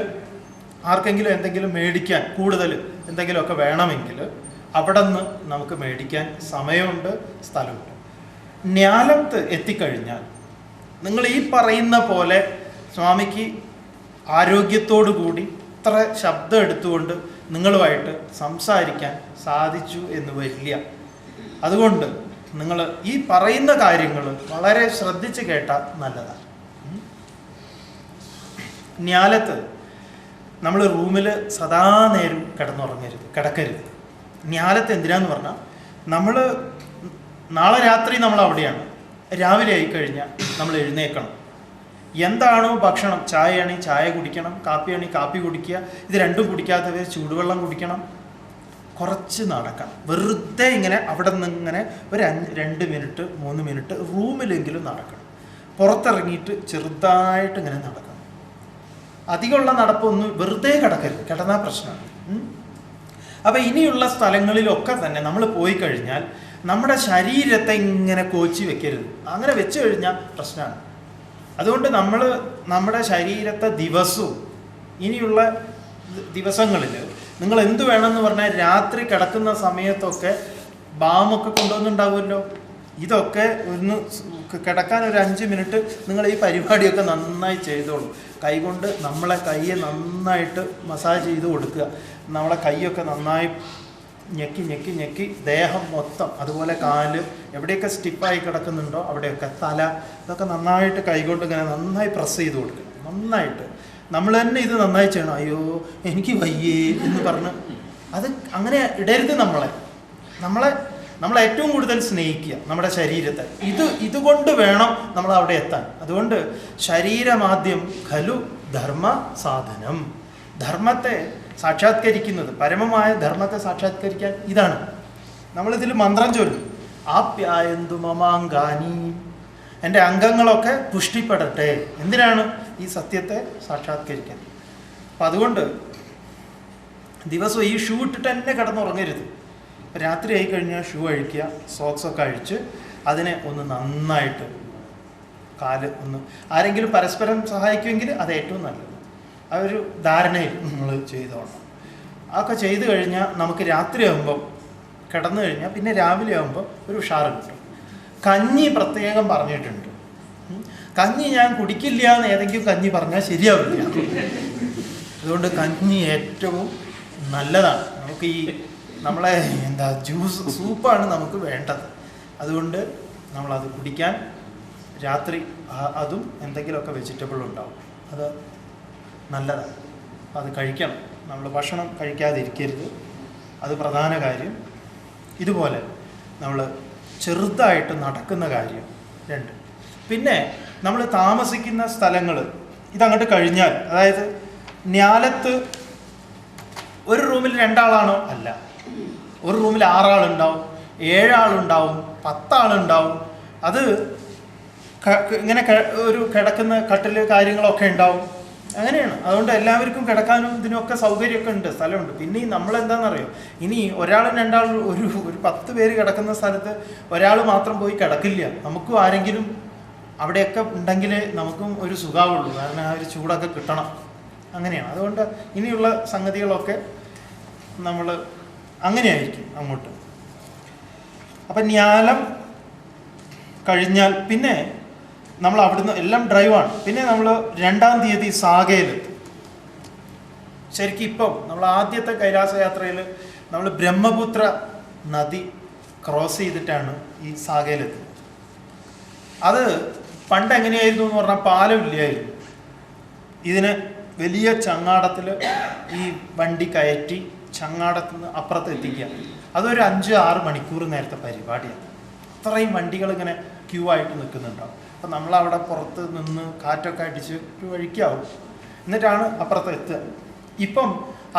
ആർക്കെങ്കിലും എന്തെങ്കിലും മേടിക്കാൻ കൂടുതൽ എന്തെങ്കിലുമൊക്കെ വേണമെങ്കിൽ അവിടെ നിന്ന് നമുക്ക് മേടിക്കാൻ സമയമുണ്ട്, സ്ഥലമുണ്ട്. ന്യാലത്ത് എത്തിക്കഴിഞ്ഞാൽ നിങ്ങൾ ഈ പറയുന്ന പോലെ സ്വാമിക്ക് ആരോഗ്യത്തോടു കൂടി ഇത്ര ശബ്ദം എടുത്തുകൊണ്ട് നിങ്ങളുമായിട്ട് സംസാരിക്കാൻ സാധിച്ചു എന്ന് വരില്ല. അതുകൊണ്ട് നിങ്ങൾ ഈ പറയുന്ന കാര്യങ്ങൾ വളരെ ശ്രദ്ധിച്ച് കേട്ടാൽ നല്ലതാണ്. ന്യാലത്ത് നമ്മൾ റൂമിൽ സദാ നേരം കിടക്കരുത്. ന്യാലത്ത് എന്തിനാന്ന് പറഞ്ഞാൽ നമ്മൾ നാളെ രാത്രി നമ്മൾ അവിടെയാണ്. രാവിലെ ആയിക്കഴിഞ്ഞാൽ നമ്മൾ എഴുന്നേൽക്കണം. എന്താണോ ഭക്ഷണം, ചായയാണെങ്കിൽ ചായ കുടിക്കണം, കാപ്പിയാണെങ്കിൽ കാപ്പി കുടിക്കുക. ഇത് രണ്ടും കുടിക്കാത്തവർ ചൂടുവെള്ളം കുടിക്കണം. കുറച്ച് നടക്കണം. വെറുതെ ഇങ്ങനെ അവിടെ നിന്ന് ഇങ്ങനെ ഒരു 2 മിനിറ്റ് 3 മിനിറ്റ് റൂമിലെങ്കിലും നടക്കണം. പുറത്തിറങ്ങിയിട്ട് ചെറുതായിട്ട് ഇങ്ങനെ നടക്കണം. അധികമുള്ള നടപ്പൊന്നും വെറുതെ കിടന്നാൽ പ്രശ്നമാണ്. അപ്പം ഇനിയുള്ള സ്ഥലങ്ങളിലൊക്കെ തന്നെ നമ്മൾ പോയി കഴിഞ്ഞാൽ നമ്മുടെ ശരീരത്തെ ഇങ്ങനെ കോച്ചി വെക്കരുത്. അങ്ങനെ വെച്ച് കഴിഞ്ഞാൽ പ്രശ്നമാണ്. അതുകൊണ്ട് നമ്മൾ നമ്മുടെ ശരീരത്തെ ദിവസവും ഇനിയുള്ള ദിവസങ്ങളിൽ നിങ്ങൾ എന്ത് വേണമെന്ന് പറഞ്ഞാൽ രാത്രി കിടക്കുന്ന സമയത്തൊക്കെ ബാമൊക്കെ കൊണ്ടുവന്നുണ്ടാവുമല്ലോ. ഇതൊക്കെ ഒന്ന് കിടക്കാൻ ഒരു 5 മിനിറ്റ് നിങ്ങൾ ഈ പരിപാടിയൊക്കെ നന്നായി ചെയ്തോളൂ. കൈകൊണ്ട് നമ്മളെ കൈയെ നന്നായിട്ട് മസാജ് ചെയ്ത് കൊടുക്കുക. നമ്മളെ കൈയൊക്കെ നന്നായി ഞെക്കി ദേഹം മൊത്തം, അതുപോലെ കാല് എവിടെയൊക്കെ സ്റ്റിപ്പായി കിടക്കുന്നുണ്ടോ അവിടെയൊക്കെ തല, ഇതൊക്കെ നന്നായിട്ട് കൈകൊണ്ട് ഇങ്ങനെ നന്നായി പ്രസ് ചെയ്ത് കൊടുക്കുക. നന്നായിട്ട് നമ്മൾ തന്നെ ഇത് നന്നായി ചെയ്യണം. അയ്യോ എനിക്ക് വയ്യേ എന്ന് പറഞ്ഞ് അത് അങ്ങനെ ഇടരുത്. നമ്മളെ ഏറ്റവും കൂടുതൽ സ്നേഹിക്കുക നമ്മുടെ ശരീരത്തെ. ഇതുകൊണ്ട് വേണം നമ്മൾ അവിടെ എത്താൻ. അതുകൊണ്ട് ശരീരമാദ്യം ഖലു ധർമ്മ സാധനം. ധർമ്മത്തെ സാക്ഷാത്കരിക്കുന്നത്, പരമമായ ധർമ്മത്തെ സാക്ഷാത്കരിക്കാൻ ഇതാണ്. നമ്മളിതിൽ മന്ത്രം ചൊല്ലും, ആപ്യായന്തു മമാങ്കാനി, എൻ്റെ അംഗങ്ങളൊക്കെ പുഷ്ടിപ്പെടട്ടെ. എന്തിനാണ്? ഈ സത്യത്തെ സാക്ഷാത്കരിക്കാൻ. അപ്പം അതുകൊണ്ട് ദിവസവും ഈ ഷൂ ഇട്ടിട്ട് തന്നെ കിടന്നുറങ്ങരുത്. രാത്രി ആയിക്കഴിഞ്ഞാൽ ഷൂ അഴിക്കുക, സോക്സൊക്കെ അഴിച്ച് അതിനെ ഒന്ന് നന്നായിട്ട് കാല് ഒന്ന് ആരെങ്കിലും പരസ്പരം സഹായിക്കുമെങ്കിൽ അത് ഏറ്റവും നല്ലത്. ആ ഒരു ധാരണയിൽ നമ്മൾ ചെയ്തോളണം. അതൊക്കെ ചെയ്ത് കഴിഞ്ഞാൽ നമുക്ക് രാത്രി ആകുമ്പം കിടന്നു കഴിഞ്ഞാൽ പിന്നെ രാവിലെ ആകുമ്പോൾ ഒരു ഉഷാറ് കിട്ടും. കഞ്ഞി പ്രത്യേകം പറഞ്ഞിട്ടുണ്ട്. കഞ്ഞി ഞാൻ കുടിക്കില്ല എന്ന് ഏതെങ്കിലും കഞ്ഞി പറഞ്ഞാൽ ശരിയാവില്ല. അതുകൊണ്ട് കഞ്ഞി ഏറ്റവും നല്ലതാണ്. നമുക്ക് ഈ നമ്മളെ ജ്യൂസ് സൂപ്പാണ് നമുക്ക് വേണ്ടത്. അതുകൊണ്ട് നമ്മളത് കുടിക്കാൻ രാത്രി അതും എന്തെങ്കിലുമൊക്കെ വെജിറ്റബിൾ ഉണ്ടാവും, അത് നല്ലതാണ്. അത് കഴിക്കണം. നമ്മൾ ഭക്ഷണം കഴിക്കാതിരിക്കരുത്, അത് പ്രധാന കാര്യം. ഇതുപോലെ നമ്മൾ ചെറുതായിട്ട് നടക്കുന്ന കാര്യം 2. പിന്നെ നമ്മൾ താമസിക്കുന്ന സ്ഥലങ്ങൾ ഇതങ്ങോട്ട് കഴിഞ്ഞാൽ, അതായത് ന്യാലത്ത് ഒരു റൂമിൽ 2 ആളാണോ? അല്ല. ഒരു റൂമിൽ 6 ആളുണ്ടാവും, 7 ആളുണ്ടാവും, 10 ആളുണ്ടാവും. അത് ഇങ്ങനെ ഒരു കിടക്കുന്ന കട്ടിൽ കാര്യങ്ങളൊക്കെ ഉണ്ടാവും. അങ്ങനെയാണ്. അതുകൊണ്ട് എല്ലാവർക്കും കിടക്കാനും ഇതിനൊക്കെ സൗകര്യമൊക്കെ ഉണ്ട്, സ്ഥലമുണ്ട്. പിന്നെ നമ്മളെന്താണെന്നറിയോ, ഇനി ഒരാളും 2 ആളും ഒരു 10 പേര് കിടക്കുന്ന സ്ഥലത്ത് ഒരാൾ മാത്രം പോയി കിടക്കില്ല. നമുക്കും ആരെങ്കിലും അവിടെയൊക്കെ ഉണ്ടെങ്കിലേ നമുക്കും ഒരു സുഖമാവുള്ളൂ. കാരണം ആ ഒരു ചൂടൊക്കെ കിട്ടണം. അങ്ങനെയാണ്. അതുകൊണ്ട് ഇനിയുള്ള സംഗതികളൊക്കെ നമ്മൾ അങ്ങനെയായിരിക്കും അങ്ങോട്ട്. അപ്പം ന്യാലം കഴിഞ്ഞാൽ പിന്നെ നമ്മൾ അവിടുന്ന് എല്ലാം ഡ്രൈവാണ്. പിന്നെ നമ്മൾ 2-ാം തീയതി സാഗയിലെത്തും. ശരിക്കും ഇപ്പം നമ്മൾ ആദ്യത്തെ കൈലാസയാത്രയിൽ നമ്മൾ ബ്രഹ്മപുത്ര നദി ക്രോസ് ചെയ്തിട്ടാണ് ഈ സാഗയിലെത്തുന്നത്. അത് പണ്ട് എങ്ങനെയായിരുന്നു എന്ന് പറഞ്ഞാൽ പാലമില്ലായിരുന്നു. ഇതിന് വലിയ ചങ്ങാടത്തിൽ ഈ വണ്ടി കയറ്റി ചങ്ങാടത്ത് നിന്ന് അപ്പുറത്ത് എത്തിക്കുക. അതൊരു 5-6 മണിക്കൂർ നേരത്തെ പരിപാടിയാണ്. അത്രയും വണ്ടികൾ ഇങ്ങനെ ക്യൂ ആയിട്ട് നിൽക്കുന്നുണ്ടാവും. അപ്പം നമ്മളവിടെ പുറത്ത് നിന്ന് കാറ്റൊക്കെ അടിച്ച് ഒരു വഴിക്കാവും, എന്നിട്ടാണ് അപ്പുറത്ത് എത്തുക. ഇപ്പം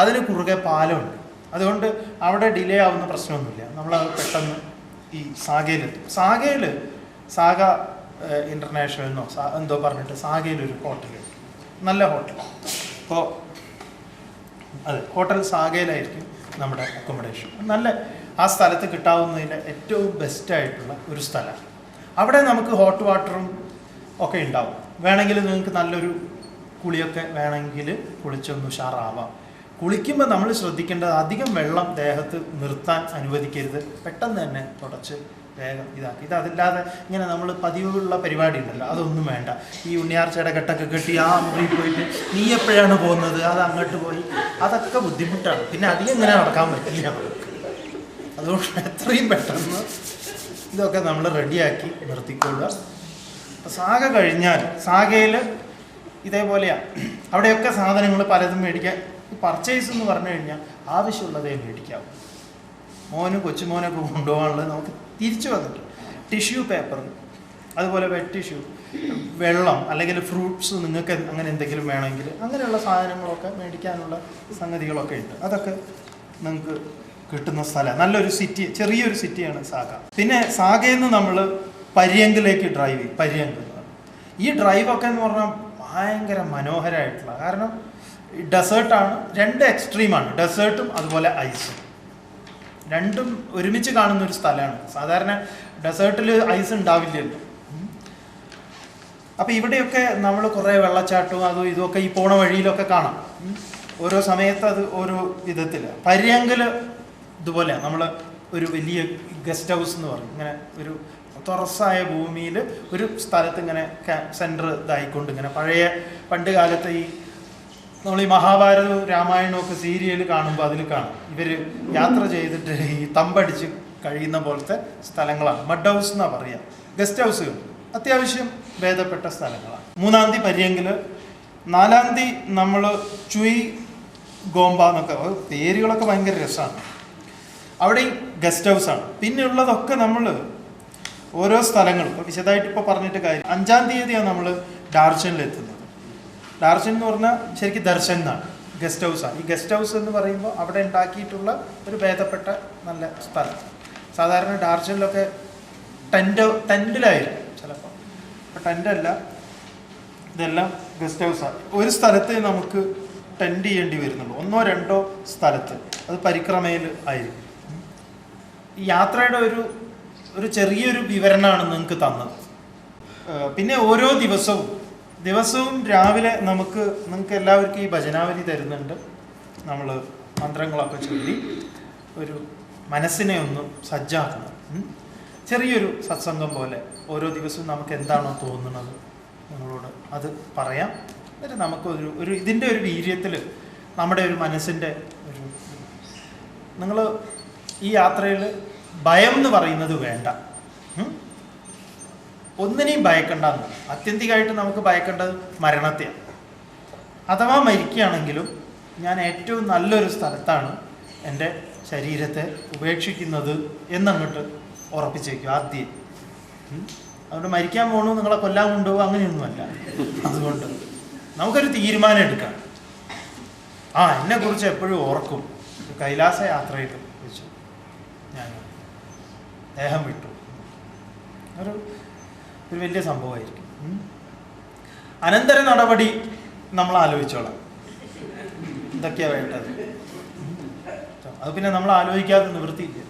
അതിന് കുറുകെ പാലമുണ്ട്. അതുകൊണ്ട് അവിടെ ഡിലേ ആവുന്ന പ്രശ്നമൊന്നുമില്ല. നമ്മളത് പെട്ടെന്ന് ഈ സാഗയിലെത്തും. സാഗ ഇൻ്റർനാഷണലിനോ എന്തോ പറഞ്ഞിട്ട് സാഗയിലൊരു ഹോട്ടലുണ്ട്, നല്ല ഹോട്ടലാണ്. അപ്പോൾ അതെ, ഹോട്ടൽ സാഗയിലായിരിക്കും നമ്മുടെ അക്കോമഡേഷൻ. നല്ല ആ സ്ഥലത്ത് കിട്ടാവുന്നതിൻ്റെ ഏറ്റവും ബെസ്റ്റായിട്ടുള്ള ഒരു സ്ഥലമാണ്. അവിടെ നമുക്ക് ഹോട്ട് വാട്ടറും ഒക്കെ ഉണ്ടാവും. വേണമെങ്കിൽ നിങ്ങൾക്ക് നല്ലൊരു കുളിയൊക്കെ വേണമെങ്കിൽ കുളിച്ചൊന്ന് ഉഷാറാവാം. കുളിക്കുമ്പോൾ നമ്മൾ ശ്രദ്ധിക്കേണ്ടത് അധികം വെള്ളം ദേഹത്ത് നിർത്താൻ അനുവദിക്കരുത്. പെട്ടെന്ന് തന്നെ തുടച്ച് വേഗം ഇതാക്കി. അതല്ലാതെ ഇങ്ങനെ നമ്മൾ പതിവുള്ള പരിപാടി ഉണ്ടല്ലോ, അതൊന്നും വേണ്ട. ഈ ഉണ്ണിയാർച്ചയുടെ കെട്ടൊക്കെ കെട്ടി ആ മുറിയിൽ പോയിട്ട് നീ എപ്പോഴാണ് പോകുന്നത്, അത് അങ്ങോട്ട് പോയി, അതൊക്കെ ബുദ്ധിമുട്ടാണ്. പിന്നെ അധികം ഇങ്ങനെ നടക്കാൻ പറ്റില്ല. അതുകൊണ്ട് എത്രയും പെട്ടെന്ന് ഇതൊക്കെ നമ്മൾ റെഡിയാക്കി നിർത്തിക്കൊള്ളുക. സാഗ കഴിഞ്ഞാൽ സാഗയിൽ ഇതേപോലെയാണ്. അവിടെയൊക്കെ സാധനങ്ങൾ പലതും മേടിക്കാൻ. പർച്ചേസ് എന്ന് പറഞ്ഞു കഴിഞ്ഞാൽ ആവശ്യമുള്ളതേ മേടിക്കാവും. മോനും കൊച്ചുമോനൊക്കെ കൊണ്ടുപോകാനുള്ളത് നമുക്ക് തിരിച്ചു വന്നിട്ട് ടിഷ്യൂ പേപ്പർ, അതുപോലെ വെറ്റ് ടിഷ്യൂ, വെള്ളം അല്ലെങ്കിൽ ഫ്രൂട്ട്സ്, നിങ്ങൾക്ക് അങ്ങനെ എന്തെങ്കിലും വേണമെങ്കിൽ അങ്ങനെയുള്ള സാധനങ്ങളൊക്കെ മേടിക്കാനുള്ള സംഗതികളൊക്കെ ഉണ്ട്. അതൊക്കെ നിങ്ങൾക്ക് കിട്ടുന്ന സ്ഥലം. നല്ലൊരു സിറ്റി, ചെറിയൊരു സിറ്റിയാണ് സാഗ. പിന്നെ സാഗയിൽ നിന്ന് നമ്മൾ പര്യങ്കിലേക്ക് ഡ്രൈവ് ചെയ്യും. പര്യങ്ക് ഈ ഡ്രൈവൊക്കെ എന്ന് പറഞ്ഞാൽ ഭയങ്കര മനോഹരമായിട്ടുള്ള, കാരണം ഡെസേർട്ടാണ്, 2 എക്സ്ട്രീമാണ്, ഡെസേർട്ടും അതുപോലെ ഐസും രണ്ടും ഒരുമിച്ച് കാണുന്ന ഒരു സ്ഥലമാണ്. സാധാരണ ഡെസേർട്ടിൽ ഐസ് ഉണ്ടാവില്ലല്ലോ. അപ്പം ഇവിടെയൊക്കെ നമ്മൾ കുറേ വെള്ളച്ചാട്ടവും അതും ഇതുമൊക്കെ ഈ പോണ വഴിയിലൊക്കെ കാണാം. ഓരോ സമയത്ത് അത് ഓരോ വിധത്തിൽ. പര്യങ്കിൽ ഇതുപോലെ നമ്മൾ ഒരു വലിയ ഗസ്റ്റ് ഹൗസ് എന്ന് പറയും, ഇങ്ങനെ ഒരു തുറസായ ഭൂമിയിൽ ഒരു സ്ഥലത്ത് ഇങ്ങനെ സെൻറ്റർ ഇതായിക്കൊണ്ട് ഇങ്ങനെ പഴയ പണ്ട് കാലത്ത് ഈ നമ്മൾ ഈ മഹാഭാരതവും രാമായണവും ഒക്കെ സീരിയൽ കാണുമ്പോൾ അതിൽ കാണും ഇവർ യാത്ര ചെയ്തിട്ട് ഈ തമ്പടിച്ച് കഴിയുന്ന പോലത്തെ സ്ഥലങ്ങളാണ്. മഡ് ഹൗസ് എന്നാണ് പറയുക. ഗസ്റ്റ് ഹൗസുകൾ അത്യാവശ്യം ഭേദപ്പെട്ട സ്ഥലങ്ങളാണ്. 3-ാം തീയതി പര്യങ്കിൽ, 4-ാം തീയതി നമ്മൾ ചുയ് ഗോംബ എന്നൊക്കെ, പേരുകളൊക്കെ ഭയങ്കര രസമാണ്. അവിടെയും ഗസ്റ്റ് ഹൗസാണ്. പിന്നെ ഉള്ളതൊക്കെ നമ്മൾ ഓരോ സ്ഥലങ്ങളും ഇപ്പോൾ വിശദമായിട്ട് ഇപ്പോൾ പറഞ്ഞിട്ട് കാര്യം. 5-ാം തീയതിയാണ് നമ്മൾ ഡാർച്ചനിലെത്തുന്നത്. ഡാർച്ചൻ എന്ന് പറഞ്ഞാൽ ശരിക്കും ദർശൻ എന്നാണ്, ഗസ്റ്റ് ഹൗസാണ്. ഈ ഗസ്റ്റ് ഹൗസ് എന്ന് പറയുമ്പോൾ അവിടെ ഉണ്ടാക്കിയിട്ടുള്ള ഒരു ഭേദപ്പെട്ട നല്ല സ്ഥലം. സാധാരണ ഡാർച്ചനിലൊക്കെ ടെൻറ്റിലായിരിക്കും ചിലപ്പോൾ. അപ്പോൾ ടെൻ്റല്ല, ഇതെല്ലാം ഗസ്റ്റ് ഹൗസാണ്. ഒരു സ്ഥലത്ത് നമുക്ക് ടെൻറ്റ് ചെയ്യേണ്ടി വരുന്നുള്ളൂ, 1-2 സ്ഥലത്ത്. അത് പരിക്രമയിൽ ആയിരിക്കും. ഈ യാത്രയുടെ ഒരു ചെറിയൊരു വിവരണമാണ് നിങ്ങൾക്ക് തന്നത്. പിന്നെ ഓരോ ദിവസവും രാവിലെ നിങ്ങൾക്ക് എല്ലാവർക്കും ഈ ഭജനാവലി തരുന്നുണ്ട്. നമ്മൾ മന്ത്രങ്ങളൊക്കെ ചൊല്ലി ഒരു മനസ്സിനെ ഒന്ന് സജ്ജാക്കണം. ചെറിയൊരു സത്സംഗം പോലെ ഓരോ ദിവസവും നമുക്ക് എന്താണോ തോന്നുന്നത് നമ്മളോട് അത് പറയാം. എന്നിട്ട് നമുക്ക് ഇതിൻ്റെ ഒരു വീര്യത്തിൽ നമ്മുടെ ഒരു മനസ്സിൻ്റെ നിങ്ങൾ ഈ യാത്രയിൽ ഭയം എന്ന് പറയുന്നത് വേണ്ട. ഒന്നിനെയും ഭയക്കണ്ടെന്ന്. ആത്യന്തികമായിട്ട് നമുക്ക് ഭയക്കേണ്ടത് മരണത്തെയാണ്. അഥവാ മരിക്കുകയാണെങ്കിലും ഞാൻ ഏറ്റവും നല്ലൊരു സ്ഥലത്താണ് എൻ്റെ ശരീരത്തെ ഉപേക്ഷിക്കുന്നത് എന്നങ്ങോട്ട് ഉറപ്പിച്ചേക്കും ആദ്യം. അതുകൊണ്ട് മരിക്കാൻ പോകണു, നിങ്ങളെ കൊല്ലാൻ കൊണ്ടുപോകുക അങ്ങനെയൊന്നുമല്ല. അതുകൊണ്ട് നമുക്കൊരു തീരുമാനം എടുക്കാം. എന്നെക്കുറിച്ച് എപ്പോഴും ഓർക്കും. കൈലാസ യാത്രയിൽ വെച്ചു ഞാൻ ദേഹം വിട്ടു. ഒരു വലിയ സംഭവമായിരിക്കും. അനന്തര നടപടി നമ്മൾ ആലോചിച്ചോളാം, എന്തൊക്കെയാണ് വേണ്ടത്. അത് പിന്നെ നമ്മൾ ആലോചിക്കാതെ നിവൃത്തിയില്ല.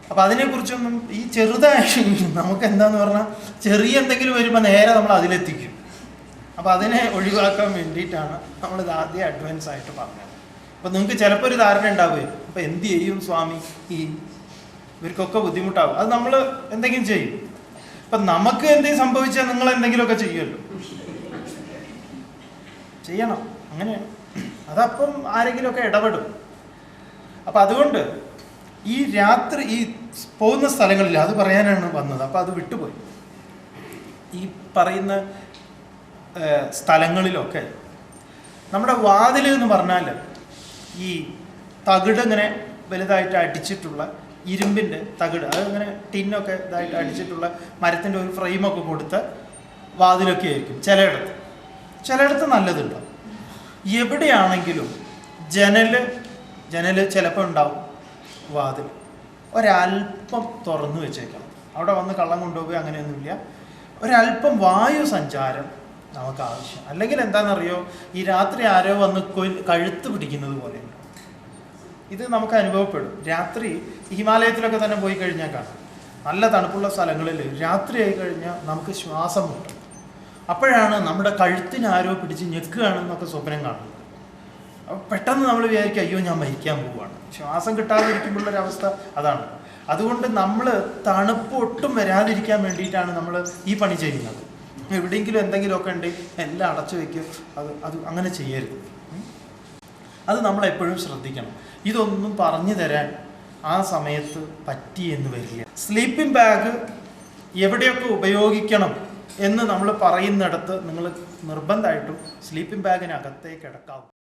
അപ്പം അതിനെക്കുറിച്ചൊന്നും ഈ ചെറുതായി നമുക്ക് എന്താന്ന് പറഞ്ഞാൽ ചെറിയ എന്തെങ്കിലും വരുമ്പോൾ നേരെ നമ്മൾ അതിലെത്തിക്കും. അപ്പം അതിനെ ഒഴിവാക്കാൻ വേണ്ടിയിട്ടാണ് നമ്മളിത് ആദ്യം അഡ്വാൻസ് ആയിട്ട് പറഞ്ഞത്. അപ്പം നിങ്ങൾക്ക് ചിലപ്പോൾ ഒരു ധാരണ ഉണ്ടാവുകയും അപ്പം എന്ത് ചെയ്യും സ്വാമി, ഇവർക്കൊക്കെ ബുദ്ധിമുട്ടാവും. അത് നമ്മൾ എന്തെങ്കിലും ചെയ്യും. ഇപ്പം നമുക്ക് എന്തെങ്കിലും സംഭവിച്ചാൽ നിങ്ങൾ എന്തെങ്കിലുമൊക്കെ ചെയ്യുമല്ലോ, ചെയ്യണം. അങ്ങനെയാണ്. അതപ്പം ആരെങ്കിലുമൊക്കെ ഇടപെടും. അപ്പം അതുകൊണ്ട് ഈ രാത്രി ഈ പോകുന്ന സ്ഥലങ്ങളിൽ അത് പറയാനാണ് വന്നത്. അപ്പം അത് വിട്ടുപോയി. ഈ പറയുന്ന സ്ഥലങ്ങളിലൊക്കെ നമ്മുടെ വാതിൽ എന്ന് പറഞ്ഞാൽ ഈ തകിട് ഇങ്ങനെ വലുതായിട്ട് അടിച്ചിട്ടുള്ള ഇരുമ്പിൻ്റെ തകിട്, അതിങ്ങനെ ടിന്നൊക്കെ ഇതായിട്ട് അടിച്ചിട്ടുള്ള മരത്തിൻ്റെ ഒരു ഫ്രെയിമൊക്കെ കൊടുത്ത വാതിലൊക്കെ ആയിരിക്കും ചിലയിടത്ത് നല്ലതുണ്ടാവും. എവിടെയാണെങ്കിലും ജനൽ ചിലപ്പോൾ ഉണ്ടാവും. വാതിൽ ഒരല്പം തുറന്നു വെച്ചേക്കണം. അവിടെ വന്ന് കള്ളം കൊണ്ടുപോവുക അങ്ങനെയൊന്നുമില്ല. ഒരല്പം വായു സഞ്ചാരം നമുക്ക് ആവശ്യം. അല്ലെങ്കിൽ എന്താണെന്നറിയോ, ഈ രാത്രി ആരോ വന്ന് കഴുത്ത് പിടിക്കുന്നത് പോലെയുണ്ട്. ഇത് നമുക്ക് അനുഭവപ്പെടും. രാത്രി ഹിമാലയത്തിലൊക്കെ തന്നെ പോയി കഴിഞ്ഞാൽ കാണാം. നല്ല തണുപ്പുള്ള സ്ഥലങ്ങളിൽ രാത്രി ആയി കഴിഞ്ഞാൽ നമുക്ക് ശ്വാസം മുട്ടും. അപ്പോഴാണ് നമ്മുടെ കഴുത്തിന് ആരോ പിടിച്ച് ഞെക്കുകയാണെന്നൊക്കെ സ്വപ്നം കാണുന്നത്. അപ്പോൾ പെട്ടെന്ന് നമ്മൾ വിചാരിക്കും, അയ്യോ ഞാൻ മരിക്കാൻ പോവുകയാണ്. ശ്വാസം കിട്ടാതെ ഇരിക്കുമ്പോഴുള്ളൊരവസ്ഥ അതാണ്. അതുകൊണ്ട് നമ്മൾ തണുപ്പ് ഒട്ടും വരാതിരിക്കാൻ വേണ്ടിയിട്ടാണ് നമ്മൾ ഈ പണി ചെയ്യുന്നത്. എവിടെയെങ്കിലും എന്തെങ്കിലുമൊക്കെ ഉണ്ടെങ്കിൽ എല്ലാം അടച്ചു വയ്ക്കും. അത് അങ്ങനെ ചെയ്യരുത്. അത് നമ്മളെപ്പോഴും ശ്രദ്ധിക്കണം. ഇതൊന്നും പറഞ്ഞു തരാൻ ആ സമയത്ത് പറ്റിയെന്ന് വരില്ല. സ്ലീപ്പിംഗ് ബാഗ് എവിടെയൊക്കെ ഉപയോഗിക്കണം എന്ന് നമ്മൾ പറയുന്നിടത്ത് നിങ്ങൾ നിർബന്ധമായിട്ടും സ്ലീപ്പിംഗ് ബാഗിനകത്തേക്ക് കിടക്കാവും.